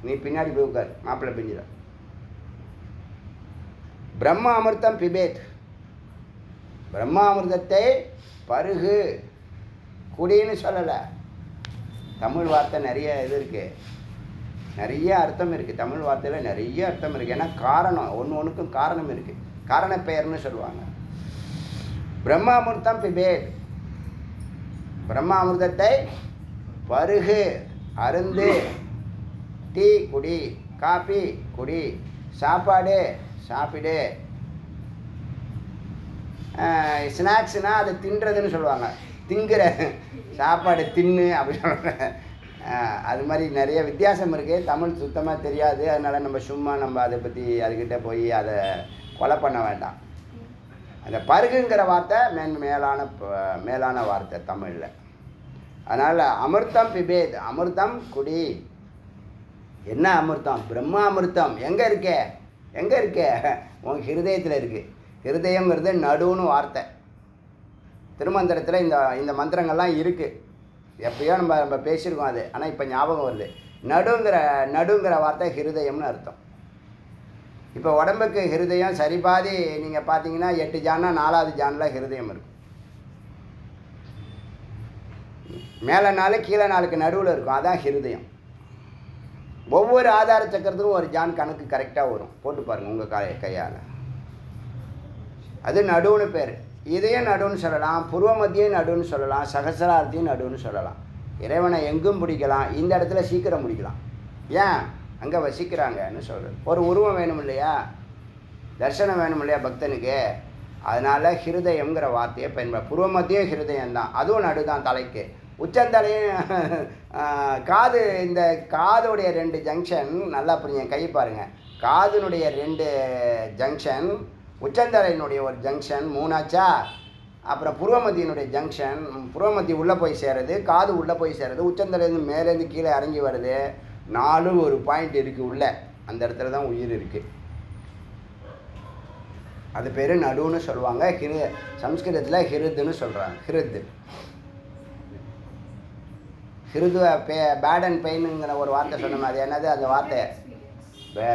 நீ பின்னாடி போய் உட்கார், மாப்பிள்ளை பிஞ்சிட. பிரம்ம அமிர்தம் பிபேத், பிரம்ம அமிர்தத்தை பருகு, குடின்னு சொல்லலை. தமிழ் வார்த்தை நிறைய இது இருக்குது, நிறைய அர்த்தம் இருக்குது. தமிழ் வார்த்தையில் நிறைய அர்த்தம் இருக்குது. ஏன்னா காரணம், ஒன்றுக்கும் காரணம் இருக்குது. காரண பெயர்னு சொல்லுவாங்க. பிரம்மாமிர்தம் பிபேத், பிரம்மாமிர்தத்தை பருகு, அருந்து, டீ குடி, காபி குடி, சாப்பாடு சாப்பிடு. ஸ்நாக்ஸ்னால் அது தின்றதுன்னு சொல்லுவாங்க, திங்குற சாப்பாடு தின்னு அப்படி சொல்கிறாங்க. அது மாதிரி நிறைய வித்தியாசம் இருக்குது. தமிழ் சுத்தமாக தெரியாது, அதனால் நம்ம அதை பற்றி அதுக்கிட்ட போய் அதை கொலை பண்ண வேண்டாம். அந்த பருகுங்கிற வார்த்தை மேலான வார்த்தை தமிழில். அதனால் அமிர்தம் பிபேத், அமிர்தம் குடி. என்ன அமிர்தம்? பிரம்மா அமிர்தம். எங்கே இருக்கே? உன் ஹிருதயத்தில் இருக்குது. ஹிருதயங்கிறது நடுன்னு வார்த்தை. திருமந்திரத்தில் இந்த மந்திரங்கள்லாம் இருக்குது. எப்பயோ நம்ம பேசியிருக்கோம் அது, ஆனால் இப்போ ஞாபகம் வருது. நடுங்கிற வார்த்தை ஹிருதயம்னு அர்த்தம். இப்போ உடம்புக்கு ஹிருதயம் சரிபாதி நீங்கள் பார்த்தீங்கன்னா 8 ஜான்னா 4வது ஜானில் ஹிருதயம் இருக்கும். மேலே 4 கீழே 4க்கு நடுவில் இருக்கும், அதான் ஹிருதயம். ஒவ்வொரு ஆதார சக்கரத்துக்கும் ஒரு ஜான் கணக்கு கரெக்டாக வரும், போட்டு பாருங்கள் உங்கள் கையால். அது நடுவுன்னு பேர். இதையும் நடுன்னு சொல்லலாம், புருவ மத்தியும் நடுன்னு சொல்லலாம், சகசிரார்த்தியும் நடுன்னு சொல்லலாம். இறைவனை எங்கும் பிடிக்கலாம், இந்த இடத்துல சீக்கிரம் முடிக்கலாம். ஏன் அங்கே வசிக்கிறாங்கன்னு சொல்கிறது. ஒரு உருவம் வேணும் இல்லையா, தர்சனம் வேணும் இல்லையா பக்தனுக்கு, அதனால் ஹிருதயங்கிற வார்த்தையை புருவ மத்தியும் ஹிருதயம்தான், அதுவும் நடுதான் தலைக்கு. உச்சந்தலையும் காது, இந்த காதுடைய 2 ஜங்ஷன் நல்லா புரியுங்க, கை பாருங்கள். காதுனுடைய 2 ஜங்ஷன், உச்சந்தலையினுடைய ஒரு ஜங்ஷன், 3ஆச்சா. அப்புறம் புருவமத்தியினுடைய ஜங்ஷன், புருவமத்தி உள்ளே போய் சேருது, காது உள்ளே போய் சேருது, உச்சந்தலையிலேருந்து மேலேருந்து கீழே இறங்கி வருது. 4 ஒரு பாயிண்ட் இருக்குது உள்ளே, அந்த இடத்துல தான் உயிர் இருக்குது. அது பேர் நடுன்னு சொல்லுவாங்க. சம்ஸ்கிருதத்தில் ஹிருதுன்னு சொல்கிறாங்க. ஹிருது பேட் அண்ட் பெயினுங்கிற ஒரு வார்த்தை சொன்னோம், அது என்னது அந்த வார்த்தை?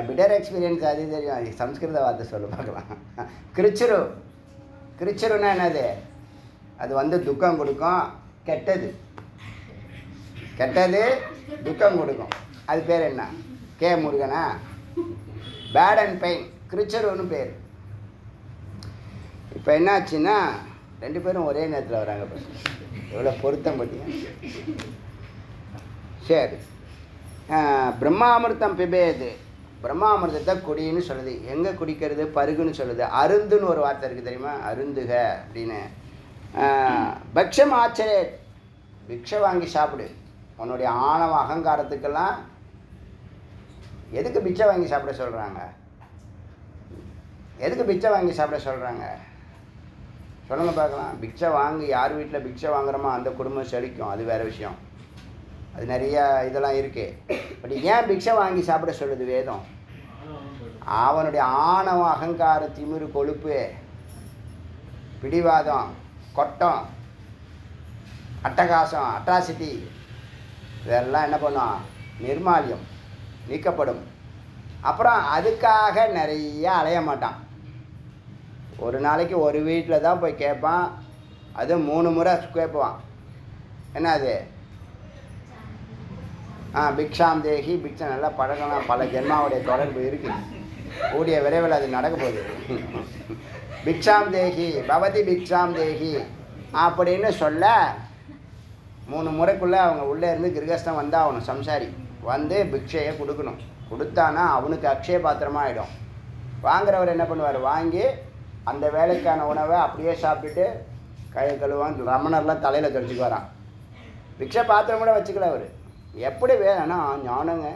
பிடர் எக்ஸ்பீரியன்ஸ், அது தெரியும். சம்ஸ்கிருத வார்த்தை சொல்ல பார்க்கலாம். கிருச்சிருன்னா என்னது? அது துக்கம் கொடுக்கும், கெட்டது துக்கம் கொடுக்கும். அது பேர் என்ன? கே முருகனா? பேட் அண்ட் பெயின், கிருச்சிருன்னு பேர். இப்போ என்னாச்சுன்னா 2 பேரும் ஒரே நேரத்தில் வராங்க பஸ். எவ்வளோ பொருத்தம் பார்த்தீங்க. சரி, பிரம்மாமிர்தம் பிபேது, பிரம்மாமிர்தத்தை குடின்னு சொல்லுது. எங்கே குடிக்கிறது? பருகுன்னு சொல்லுது. அருந்துன்னு ஒரு வார்த்தை இருக்குது தெரியுமா? அருந்துக அப்படின்னு. பக்ஷம் ஆச்சரே, பிக்ஷை வாங்கி சாப்பிடு. உன்னுடைய ஆணவ அகங்காரத்துக்கெல்லாம் எதுக்கு பிச்சை வாங்கி சாப்பிட சொல்கிறாங்க? எதுக்கு பிச்சை வாங்கி சாப்பிட சொல்கிறாங்க சொல்லுங்கள் பார்க்கலாம். பிக்ஷை வாங்கி யார் வீட்டில் பிக்ஷை வாங்குறோமோ அந்த குடும்பம் செழிக்கும், அது வேறு விஷயம். அது நிறையா இதெல்லாம் இருக்குது. பட் ஏன் பிக்ஷை வாங்கி சாப்பிட சொல்லுது வேதம்? அவனுடைய ஆணவ அகங்கார திமிரு கொழுப்பு பிடிவாதம் கொட்டம் அட்டகாசம் அட்ராசிட்டி இதெல்லாம் என்ன பண்ணும்? நிர்மால்யம் நீக்கப்படும். அப்புறம் அதுக்காக நிறைய அலைய மாட்டான். ஒரு நாளைக்கு ஒரு வீட்டில் தான் போய் கேட்பான். அது 3 முறை கேட்பான். என்ன அது? பிக்ஷாம் தேகி பிக்ஷை நல்லா பழகலாம். பல ஜென்மாவுடைய தொடர்பு இருக்குது. கூடிய விரைவில் அது நடக்க போகுது. பிக்ஷாம் தேகி பவதி பிக்ஷாம் தேகி அப்படின்னு சொல்ல 3 முறைக்குள்ளே அவங்க உள்ளே இருந்து கிரகஸ்தம் வந்தால் அவனுக்கு சம்சாரி வந்து பிக்ஷையை கொடுக்கணும். கொடுத்தானா அவனுக்கு அக்ஷய பாத்திரமாக ஆகிடும். வாங்குறவர் என்ன பண்ணுவார்? வாங்கி அந்த வேலைக்கான உணவை அப்படியே சாப்பிட்டுட்டு கை கழுவான். ரமணர்லாம் தலையில் தெளிச்சுக்கு வரான். பிக்ஷை பாத்திரம் கூட வச்சுக்கல அவர். எப்படி வேணும்னா ஞானங்க.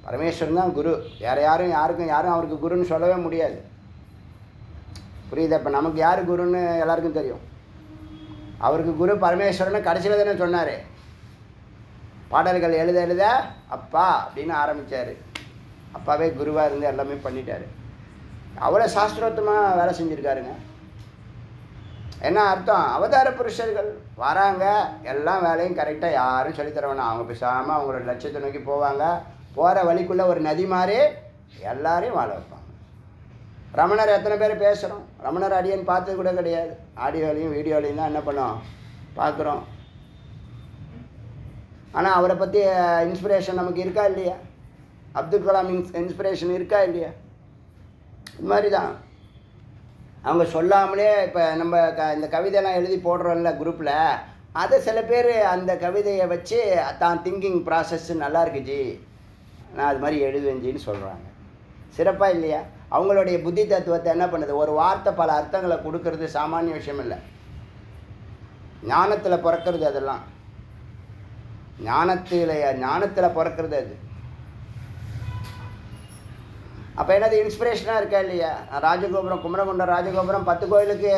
பரமேஸ்வரன் தான் குரு. யாருக்கும் யாரும் அவருக்கு குருன்னு சொல்லவே முடியாது. புரியுது? இப்போ நமக்கு யார் குருன்னு எல்லாருக்கும் தெரியும். அவருக்கு குரு பரமேஸ்வரன் கடைசியில் தானே சொன்னார். பாடல்கள் எழுத அப்பா அப்படின்னு ஆரம்பித்தார். அப்பாவே குருவாக இருந்து எல்லாமே பண்ணிட்டார். அவ்வளோ சாஸ்திரோத்தமாக வேலை செஞ்சுருக்காருங்க. என்ன அர்த்தம்? அவதார புருஷர்கள் வராங்க, எல்லாம் வேலையும் கரெக்டாக யாரும் சொல்லித்தர வேணாம். அவங்க பேசாமல் அவங்களோட லட்சியத்தை நோக்கி போவாங்க. போகிற வழிக்குள்ளே ஒரு நதி மாதிரி எல்லாரையும் வாழ வைப்பாங்க. ரமணர் எத்தனை பேர் பேசுகிறோம்? ரமணர் அடியன்னு பார்த்தது கூட கிடையாது. ஆடியோலையும் வீடியோலையும் தான் என்ன பண்ணோம் பார்க்குறோம். ஆனால் அவரை பற்றி இன்ஸ்பிரேஷன் நமக்கு இருக்கா இல்லையா? அப்துல் கலாம் இன்ஸ்பிரேஷன் இருக்கா இல்லையா? இது மாதிரி தான் அவங்க சொல்லாமலே இப்போ நம்ம இந்த கவிதையெல்லாம் எழுதி போடுறோம்ல குரூப்பில், அதை சில பேர் அந்த கவிதையை வச்சு தான் திங்கிங் ப்ராசஸ் நல்லா இருக்குஜி, நான் அது மாதிரி எழுதுவேஞ்சின்னு சொல்கிறாங்க. சிறப்பாக இல்லையா? அவங்களுடைய புத்தி தத்துவத்தை என்ன பண்ணுது? ஒரு வார்த்தை பல அர்த்தங்களை கொடுக்கறது சாமானிய விஷயம் இல்லை. ஞானத்தில் பிறக்கிறது அதெல்லாம். ஞானத்தில் பிறக்கிறது அது. அப்போ என்னது? இன்ஸ்பிரேஷனாக இருக்கா இல்லையா? ராஜகோபுரம், குமரகுண்டம் ராஜகோபுரம் 10 கோயிலுக்கு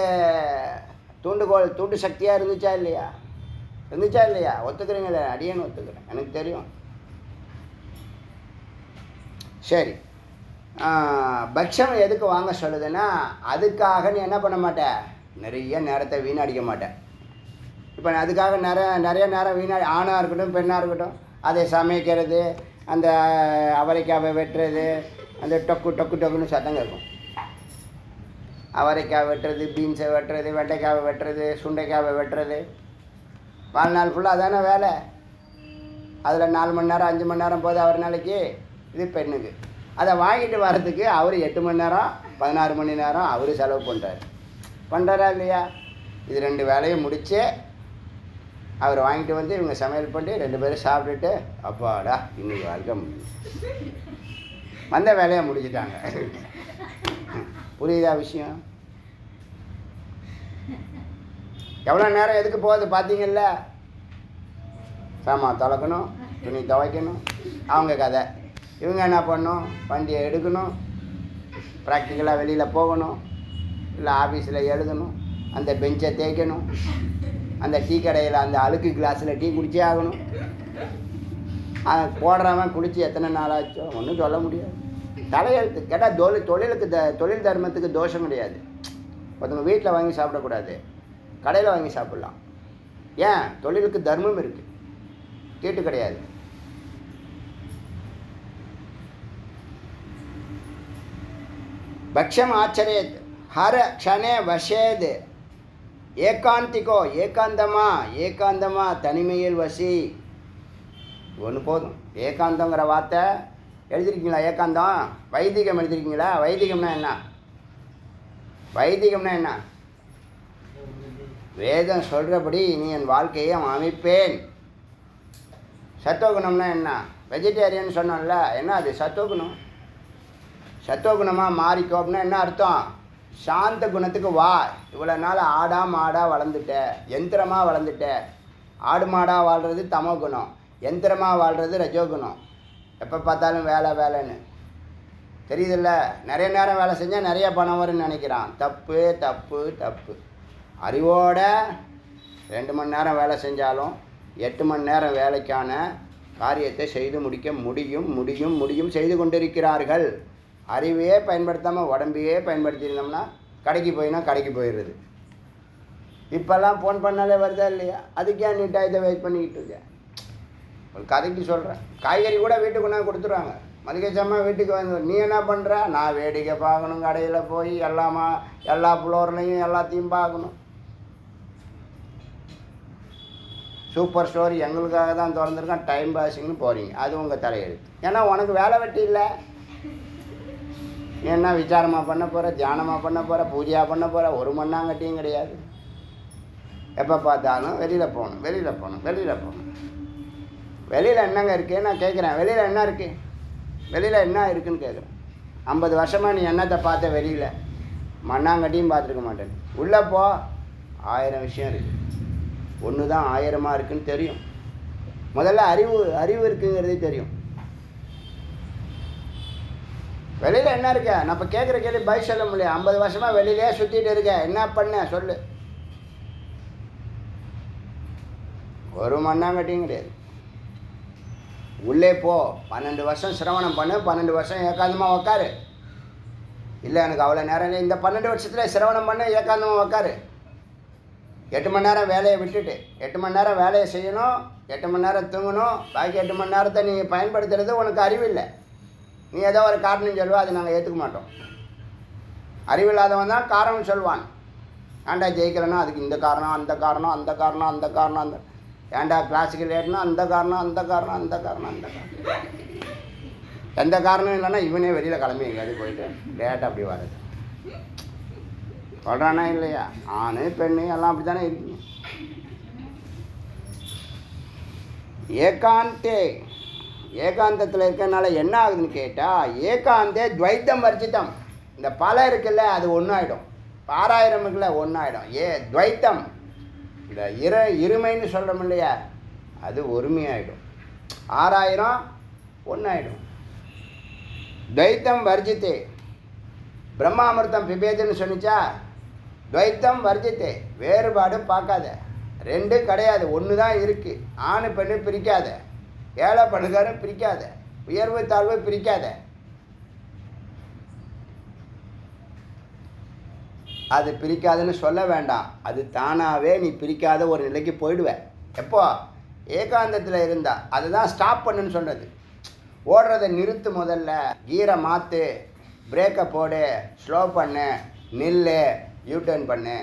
தூண்டு சக்தியாக இருந்துச்சா இல்லையா? ஒத்துக்கிறீங்களே? அடியேன்னு ஒத்துக்கிறேன், எனக்கு தெரியும். சரி, பக்ஷம் எதுக்கு வாங்க சொல்லுதுன்னா, அதுக்காக நீ என்ன பண்ண மாட்டேன்? நிறைய நேரத்தை வீணடிக்க மாட்டேன். இப்போ அதுக்காக நிறைய நேரம் ஆணாக இருக்கட்டும் பெண்ணாக இருக்கட்டும், அதை சமைக்கிறது, அந்த அவரைக்காவை வெட்டுறது, அந்த டொக்குன்னு சத்தம் கேட்கும். அவரைக்காய் வெட்டுறது, பீன்ஸை வெட்டுறது, வெண்டைக்காவை வெட்டுறது, சுண்டைக்காவை வெட்டுறது, வாழ்நாள் ஃபுல்லாக அதானே வேலை. அதில் 4 மணி நேரம் 5 மணி நேரம் போகுது அவர் நாளைக்கு. இது பெண்ணுக்கு. அதை வாங்கிட்டு வர்றதுக்கு அவர் 8 மணி நேரம் 16 மணி நேரம் அவர் செலவு பண்ணுறாரா இல்லையா? இது 2 வேலையும் முடித்து அவர் வாங்கிட்டு வந்து இவங்க சமையல் பண்ணி 2 பேரும் சாப்பிட்டுட்டு அப்பாடா இன்னைக்கு வாழ்க்கை வந்த வேலையை முடிச்சுட்டாங்க. புரியுதா விஷயம்? எவ்வளோ நேரம் எதுக்கு போகுது பார்த்தீங்கல்ல? சாமான் துலக்கணும், துணி துவைக்கணும், அவங்க கதை. இவங்க என்ன பண்ணணும்? வண்டியை எடுக்கணும், ப்ராக்டிக்கலாக வெளியில் போகணும், இல்லை ஆஃபீஸில் எழுதணும், அந்த பெஞ்சை தேய்க்கணும், அந்த டீ கடையில் அந்த அழுக்கு கிளாஸில் டீ குடிச்சே ஆகணும். போடுறவன் குடித்து எத்தனை நாள் ஆச்சோ ஒன்றும் சொல்ல முடியாது. தலையெழுத்து கேட்டால் தொழில் தர்மத்துக்கு தோஷம் கிடையாது. ஒருத்தவங்க வீட்டில் வாங்கி சாப்பிடக்கூடாது, கடையில் வாங்கி சாப்பிட்லாம். ஏன்? தொழிலுக்கு தர்மம் இருக்குது, தீட்டு கிடையாது. பக்ஷம் ஆச்சரேத் ஹர க்ஷணே வசேத் ஏகாந்திகோ ஏகாந்தமா தனிமையில் வசி. ஒன்று போதும். ஏகாந்தங்கிற வார்த்தை எழுதிருக்கீங்களா? ஏகாந்தம் வைதிகம் எழுதிருக்கீங்களா? வைதிகம்னா என்ன? வேதம் சொல்கிறபடி இனி என் வாழ்க்கையை அமைப்பேன். சத்துவகுணம்னா என்ன? வெஜிடேரியன் சொன்னோம்ல, என்ன அது சத்துவகுணம்? சத்துவகுணமாக மாறிக்கோ அப்படின்னா என்ன அர்த்தம்? சாந்த குணத்துக்கு வா. இவ்வளோ நாள் மாடாக வளர்ந்துட்ட, யந்திரமாக வளர்ந்துட்ட. ஆடு மாடாக வாழ்கிறது தமோ குணம், யந்திரமாக வாழ்கிறது ரஜோகுணம். எப்போ பார்த்தாலும் வேலைன்னு தெரியுதில்ல. நிறைய நேரம் வேலை செஞ்சால் நிறைய பணம் வரும்னு நினைக்கிறான். தப்பு தப்பு தப்பு. அறிவோட 2 மணி நேரம் வேலை செஞ்சாலும் 8 மணி நேரம் வேலைக்கான காரியத்தை செய்து முடிக்க முடியும் செய்து கொண்டிருக்கிறார்கள். அறிவையே பயன்படுத்தாமல் உடம்பையே பயன்படுத்தியிருந்தோம்னா கடைக்கு போயிடுறது. இப்போல்லாம் ஃபோன் பண்ணாலே வருதா இல்லையா? அதுக்கே நீட்டாக இதை வெயிட் பண்ணிக்கிட்டு இருக்கேன். ஒரு கதைக்கு சொல்கிறேன். காய்கறி கூட வீட்டுக்கு கொண்டாந்து கொடுத்துருவாங்க. மளிகைச்சாமா வீட்டுக்கு வந்து நீ என்ன பண்ணுற? நான் வேடிக்கை பார்க்கணும், கடையில் போய் எல்லா ஃப்ளோர்லையும் எல்லாத்தையும் பார்க்கணும். சூப்பர் ஸ்டோர் எங்களுக்காக தான் திறந்துருக்கான், டைம் பாஸிங்னு போகிறீங்க. அது உங்கள் தலையெழுத்து. ஏன்னா உனக்கு வேலை வெட்டி இல்லை. என்ன விசாரமாக பண்ண போகிற, தியானமாக பண்ண போகிற, பூஜையாக பண்ண போகிற, ஒரு மண்ணாங்கட்டியும் கிடையாது. எப்போ பார்த்தாலும் வெளியில் போகணும். வெளியில் என்னங்க இருக்குது நான் கேட்குறேன். வெளியில் என்ன இருக்குது? வெளியில் என்ன இருக்குதுன்னு கேட்குறேன். 50 வருஷமாக நீ என்னத்தை பார்த்த? வெளியில் மண்ணாங்கட்டியும் பார்த்துருக்க மாட்டேன். உள்ளே போ, 1000 விஷயம் இருக்குது. ஒன்று தான் 1000மாக இருக்குதுன்னு தெரியும். முதல்ல அறிவு இருக்குங்கிறதே தெரியும். வெளியில் என்ன இருக்க? நான் இப்போ கேட்குற கேள்வி பதில் சொல்ல முடியாது. 50 வருஷமாக வெளியிலே சுற்றிட்டு இருக்க, என்ன பண்ண சொல்லு? ஒரு மண்ணாங்கட்டியும் கிடையாது. உள்ளே போ, 12 வருஷம் சிரவணம் பண்ணு, 12 வருஷம் ஏகாந்தமாக உக்காரு. இல்லை எனக்கு அவ்வளோ நேரம் இல்லை, இந்த 12 வருஷத்தில் சிரவணம் பண்ணு, ஏகாந்தமாக உக்காரு. 8 மணி நேரம் வேலையை விட்டுட்டு 8 மணி நேரம் வேலையை செய்யணும், 8 மணி நேரம் தூங்கணும். பாக்கி 8 மணி நேரத்தை நீ பயன்படுத்துறது உனக்கு அறிவில்லை. நீ ஏதோ ஒரு காரணம் சொல்லுவா, அதை நாங்கள் ஏற்றுக்க மாட்டோம். அறிவில்லாதவன் தான் காரணம் சொல்வான். ஏன்டா ஜெயிக்கலைன்னா அதுக்கு இந்த காரணம், அந்த காரணம், அந்த காரணம், அந்த காரணம், அந்த ஏன்டா கிளாஸுக்கு லேட்னா அந்த காரணம், அந்த காரணம், அந்த காரணம், அந்த காரணம். எந்த காரணம் இல்லைன்னா இவனே வெளியில் கிளம்பி எங்கேயாவது போயிட்டு லேட்டாக அப்படி வருது சொல்கிறானா இல்லையா? ஆணு பெண்ணு எல்லாம் அப்படி தானே இருக்குங்க. ஏகாந்தத்தில் இருக்கிறனால என்ன ஆகுதுன்னு கேட்டால், ஏகாந்தே துவைத்தம் வர்ஜிதம். இந்த பல இருக்குல்ல, அது ஒன்றாயிடும். 6000 இருக்குல்ல, ஒன்றாயிடும். துவைத்தம், இந்த இருமைன்னு சொல்கிறோம் இல்லையா, அது ஒருமையாயிடும். 6000 ஒன்றாயிடும். துவைத்தம் வர்ஜித்தே. பிரம்மாமிர்தம் பிபேதுன்னு சொன்னிச்சா, துவைத்தம் வர்ஜித்தே. வேறுபாடு பார்க்காத, 2 கிடையாது, 1 தான் இருக்குது. ஆணு பெண்ணு பிரிக்காத, ஏழை படுகாரும் பிரிக்காத, உயர்வு தாழ்வு பிரிக்காத. அது பிரிக்காதுன்னு சொல்ல வேண்டாம், அது தானாகவே நீ பிரிக்காத ஒரு நிலைக்கு போயிடுவேன். எப்போ? ஏகாந்தத்தில் இருந்தா. அதுதான் ஸ்டாப் பண்ணுன்னு சொன்னது. ஓடுறதை நிறுத்து, முதல்ல கீரை மாற்று, பிரேக்கை போடு, ஸ்லோ பண்ணு, நில்லு, யூட்டர்ன் பண்ணு.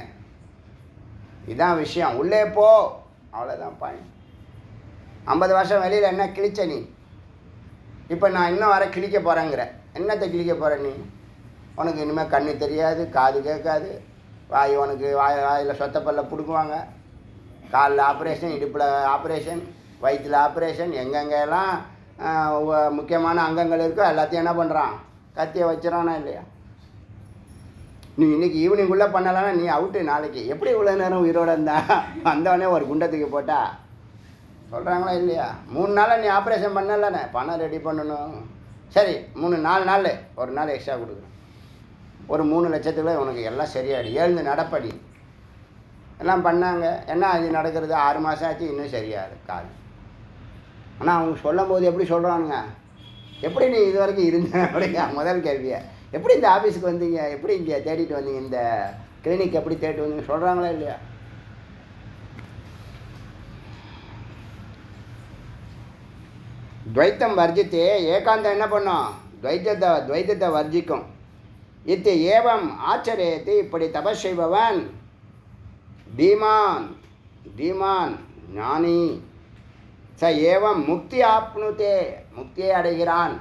இதுதான் விஷயம். உள்ளே போ, அவ்வளோதான் பாயிண்ட். 50 வருஷம் வெளியில் என்ன கிழிச்ச நீ? இப்போ நான் இன்னும் வர கிழிக்க போகிறேங்கிற. என்னத்தை கிழிக்க போகிற நீ? உனக்கு இனிமேல் கண்ணு தெரியாது, காது கேட்காது, உனக்கு வாயில் சொத்தப்பல்ல பிடுங்குவாங்க, காலில் ஆப்ரேஷன், இடுப்பில் ஆப்ரேஷன், வயிற்றில் ஆப்ரேஷன், எங்கெங்கெல்லாம் முக்கியமான அங்கங்கள் இருக்கோ எல்லாத்தையும் என்ன பண்ணுறான்? கத்தியை வச்சிடறானா இல்லையா? நீ இன்றைக்கி ஈவினிங்குள்ளே பண்ணலான்னா நீ அவுட்டு. நாளைக்கு எப்படி இவ்வளோ நேரம் உயிரோடு இருந்தா வந்தவொடனே ஒரு குண்டத்துக்கு போட்டா சொல்கிறாங்களா இல்லையா? 3 நாளில் நீ ஆப்ரேஷன் பண்ணலண்ணே, பணம் ரெடி பண்ணணும். சரி, 4 நாள் ஒரு நாள் எக்ஸ்ட்ரா கொடுக்குறேன். ஒரு 3 லட்சத்துக்குள்ள உனக்கு எல்லாம் சரியாயிடும். எழுந்து நடப்படி எல்லாம் பண்ணாங்க. என்ன அது நடக்கிறது? 6 மாதம் ஆச்சு, இன்னும் சரியாது கால். ஆனால் அவங்க சொல்லும் போது எப்படி சொல்கிறானுங்க? எப்படி நீ இது வரைக்கும் இருந்த அப்படிங்க முதல் கேள்வியை. எப்படி இந்த ஆஃபீஸுக்கு வந்தீங்க? எப்படி இங்கே தேடிட்டு வந்தீங்க? இந்த கிளினிக் எப்படி தேடிட்டு வந்தீங்க சொல்கிறாங்களா இல்லையா? துவைத்தம் வர்ஜித்தே. ஏகாந்தம் என்ன பண்ணும்? துவைத்தத்தை வர்ஜிக்கும். இத்து ஏவம் ஆச்சரியத்தை. இப்படி தபஸ் செய்பவன் தீமான் ஞானி. ச ஏவம் முக்தி ஆப்னுதே. முக்தியை அடைகிறான்.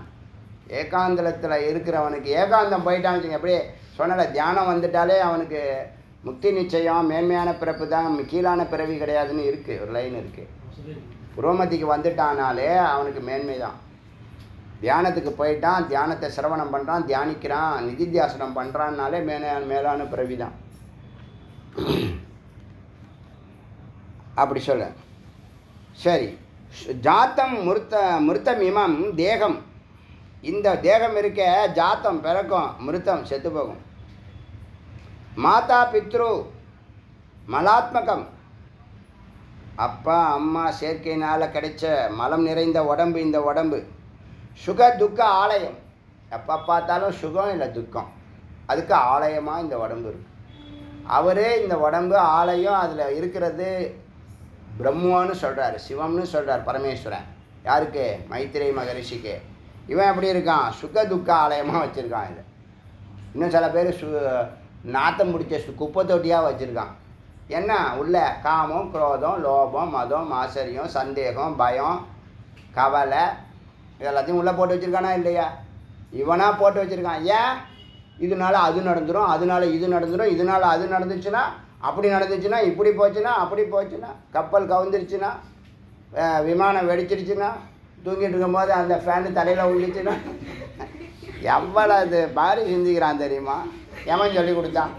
ஏகாந்தத்தில் இருக்கிறவனுக்கு, ஏகாந்தம் போயிட்டான்னு வச்சுங்க, அப்படியே சொன்னல, தியானம் வந்துட்டாலே அவனுக்கு முக்தி நிச்சயம் மேன்மையான பிறப்பு தான், கீழான பிறவி கிடையாதுன்னு இருக்குது, ஒரு லைன் இருக்குது. புரோமதிக்கு வந்துட்டானாலே அவனுக்கு மேன்மை தான். தியானத்துக்கு போயிட்டான், தியானத்தை சிரவணம் பண்ணுறான், தியானிக்கிறான், நிதித்தியாசனம் பண்ணுறான்னாலே மேலான பிறவி தான். அப்படி சொல்ல. சரி, ஜாத்தம் மிருத்தம் இமம் தேகம். இந்த தேகம் இருக்க ஜாத்தம் பிறக்கும், மிருத்தம் செத்து போகும். மாதா பித்ரு மலாத்மகம், அப்பா அம்மா சேர்க்கையினால் கிடைச்ச மலம் நிறைந்த உடம்பு இந்த உடம்பு. சுக துக்க ஆலயம், எப்போ பார்த்தாலும் சுகம் இல்லை துக்கம், அதுக்கு ஆலயமாக இந்த உடம்பு இருக்குது. அவரே இந்த உடம்பு ஆலயம், அதில் இருக்கிறது பிரம்மன்னு சொல்கிறார், சிவம்னு சொல்கிறார் பரமேஸ்வரன். யாருக்கு? மைத்திரை மகரிஷிக்கு. இவன் எப்படி இருக்கான்? சுக துக்க ஆலயமாக வச்சுருக்கான். இது இன்னும் சில பேர் நாத்தம் பிடிச்ச குப்பை தொட்டியாக வச்சுருக்கான். என்ன உள்ள காமம், குரோதம், லோபம், மதம், ஆச்சரியம், சந்தேகம், பயம், கவலை எல்லாத்தையும் உள்ளே போட்டு வச்சுருக்கானா இல்லையா? இவனாக போட்டு வச்சுருக்கான். ஏன்? இதனால அது நடந்துடும், அதனால இது நடந்துடும், இதனால் அது நடந்துச்சுன்னா, அப்படி நடந்துச்சுன்னா, இப்படி போச்சுன்னா, அப்படி போச்சுன்னா, கப்பல் கவுந்துருச்சுன்னா, விமானம் வெடிச்சிருச்சுன்னா, தூங்கிட்டு இருக்கும்போது அந்த ஃபேனு தலையில் விழுந்துச்சுன்னா, எவ்வளவு பாரி சிந்திக்கிறான் தெரியுமா? எவன் சொல்லி கொடுத்தான்?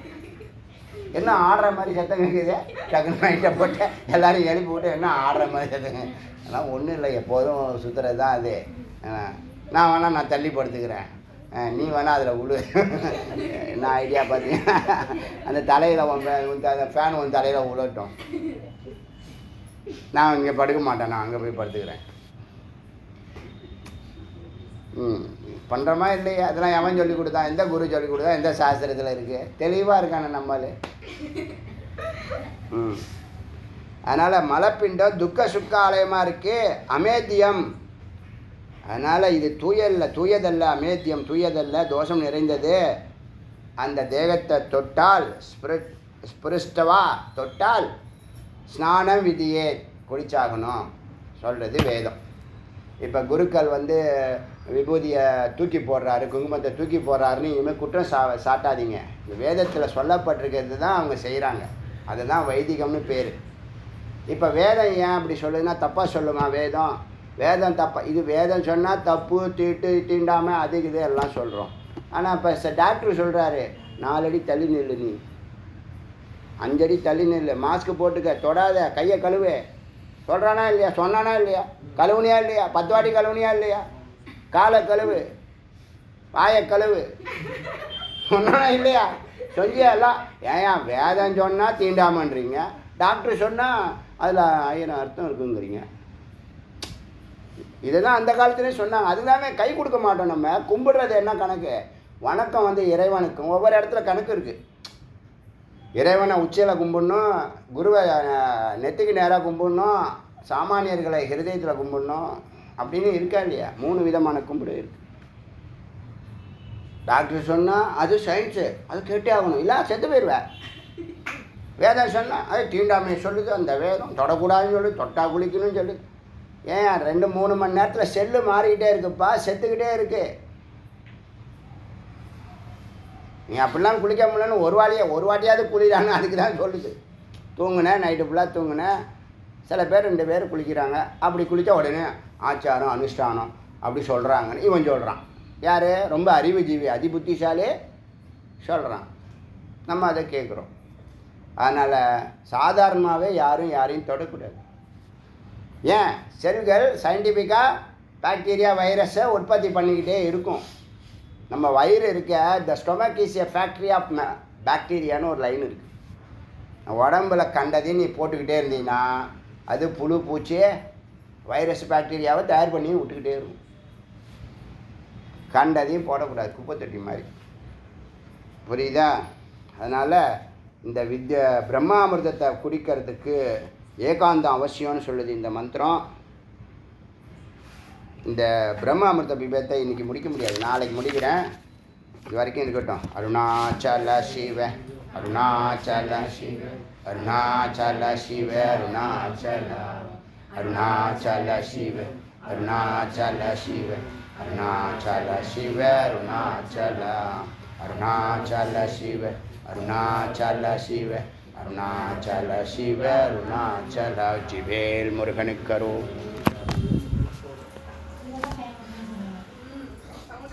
என்ன ஆடுற மாதிரி சத்தம் கேட்குது, டக்குன்னு நைட்டை போட்டு எல்லோரும் எழுப்பி விட்டு என்ன ஆடுற மாதிரி சத்தங்க. அதெல்லாம் ஒன்றும் இல்லை, எப்போதும் சுற்றுறது தான் அது. நான் வேணால் நான் தள்ளி படுத்துக்கிறேன், நீ வேணால் அதில் விழு. என்ன ஐடியா பார்த்தீங்கன்னா, அந்த தலையில் அந்த ஃபேன் உன் தலையில் விழட்டும், நான் இங்கே படுக்க மாட்டேன், நான் அங்கே போய் படுத்துக்கிறேன். பண்ணுறோமா இல்லையா? அதெல்லாம் எவன் சொல்லி கொடுத்தான்? எந்த குரு சொல்லி கொடுத்தா? எந்த சாஸ்திரத்தில் இருக்குது? தெளிவாக இருக்கானே நம்மளே. அதனால் மலப்பிண்டம் துக்க சுக்க ஆலயமாக இருக்குது, அமேத்தியம். அதனால் இது தூயதல்ல, அமேத்தியம் தூயதல்ல, தோஷம் நிறைந்தது. அந்த தேகத்தை தொட்டால் ஸ்பிருஷ்டவா தொட்டால் ஸ்நானம் விதியே, குளிச்சாகணும் சொல்கிறது வேதம். இப்போ குருக்கள் விபூதியை தூக்கி போடுறாரு, குங்குமத்தை தூக்கி போடுறாருன்னு இனிமேல் குற்றம் சாட்டாதீங்க. இந்த வேதத்தில் சொல்லப்பட்டிருக்கிறது தான் அவங்க செய்கிறாங்க, அதுதான் வைதிகம்னு பேர். இப்போ வேதம் ஏன் அப்படி சொல்லுதுன்னா தப்பாக சொல்லுமா? வேதம் தப்பா? இது வேதம் சொன்னால் தப்பு, தீண்டாமல் அது இது எல்லாம் சொல்கிறோம். ஆனால் இப்போ டாக்டர் சொல்கிறாரு, 4 அடி தள்ளி நில்லு, நீ 5 அடி தள்ளி நில்லு, மாஸ்க்கு போட்டுக்க, தொடாத, கையை கழுவு சொல்கிறானா இல்லையா? சொன்னானா இல்லையா? கழுவுனியா இல்லையா? 10 வாட்டி கழுவுனியா இல்லையா? காலை கழுவு, வாயை கழுவு சொன்னானா இல்லையா? சொல்லியா எல்லாம்? ஏன் வேதம் சொன்னால் தீண்டாமன்றீங்க, டாக்டர் சொன்னால் அதில் 1000 அர்த்தம் இருக்குங்கிறீங்க. இதுதான் அந்த காலத்துலேயே சொன்னாங்க. அதுதானே கை கொடுக்க மாட்டோம். நம்ம கும்பிடுறது என்ன கணக்கு? வணக்கம் இறைவனுக்கும் ஒவ்வொரு இடத்துல கணக்கு இருக்குது. இறைவனை உச்சியில் கும்பிடணும், குருவை நெத்திக்கு நேராக கும்பிடணும், சாமானியர்களை ஹிருதயத்தில் கும்பிடணும் அப்படின்னு இருக்கா இல்லையா? 3 விதமான கும்பிடு இருக்குது. டாக்டர் சொன்னால் அது சயின்ஸு, அது கேட்டே ஆகணும், இல்லை செத்து போயிடுவேன். வேதம் சொன்னால் அது தீண்டாமையை சொல்லுது, அந்த வேதம் தொடக்கூடாதுன்னு சொல்லுது, தொட்டா குளிக்கணும்னு சொல்லுது. ஏன் 2-3 மணி நேரத்தில் செல்லு மாறிக்கிட்டே இருக்குப்பா, செத்துக்கிட்டே இருக்கு. நீ அப்படிலாம் குளிக்க முடியலன்னு ஒரு வாட்டியாவது குளிரான்னு அதுக்கு தான் சொல்லுது. தூங்குனேன், நைட்டு ஃபுல்லாக தூங்குனேன். சில பேர் 2 பேர் குளிக்கிறாங்க, அப்படி குளித்தா உடனே ஆச்சாரம் அனுஷ்டானம் அப்படி சொல்கிறாங்கன்னு இவன் சொல்கிறான். யார்? ரொம்ப அறிவுஜீவி, அதிபுத்திசாலி சொல்கிறான். நம்ம அதை கேட்குறோம். அதனால் சாதாரணமாகவே யாரையும் தொடக்கூடாது. ஏன்? செல்கள் சயின்டிஃபிக்காக பாக்டீரியா வைரஸை உற்பத்தி பண்ணிக்கிட்டே இருக்கும். நம்ம வயிறு இருக்க, the stomach is a factory of பாக்டீரியான்னு ஒரு லைன் இருக்குது. உடம்புல கண்டதையும் நீ போட்டுக்கிட்டே இருந்தீங்கன்னா அது புழு பூச்சி வைரஸ் பாக்டீரியாவை தயார் பண்ணி விட்டுக்கிட்டே இருக்கும். கண்டதையும் போடக்கூடாது, குப்பை தொட்டி மாதிரி. புரியுதா? அதனால் இந்த பிரம்மாமிர்தத்தை குடிக்கிறதுக்கு ஏகாந்தம் அவசியம்னு சொல்லுது இந்த மந்திரம். இந்த பிரம்மாமிர்த பிபத்தை இன்றைக்கி முடிக்க முடியாது, நாளைக்கு முடிக்கிறேன். இது வரைக்கும் இருக்கட்டும். அருணாச்சல சிவ அருணாச்சல சிவ அருணாச்சல சிவ அருணாச்சல அருணாச்சல சிவ அருணாச்சல சிவ அருணாச்சல சிவ அருணாச்சல அருணாச்சல சிவ அருணாச்சல சிவ அருணாச்சல சிவ அருணாச்சல ஜிவேல் முருகனுக்கரோ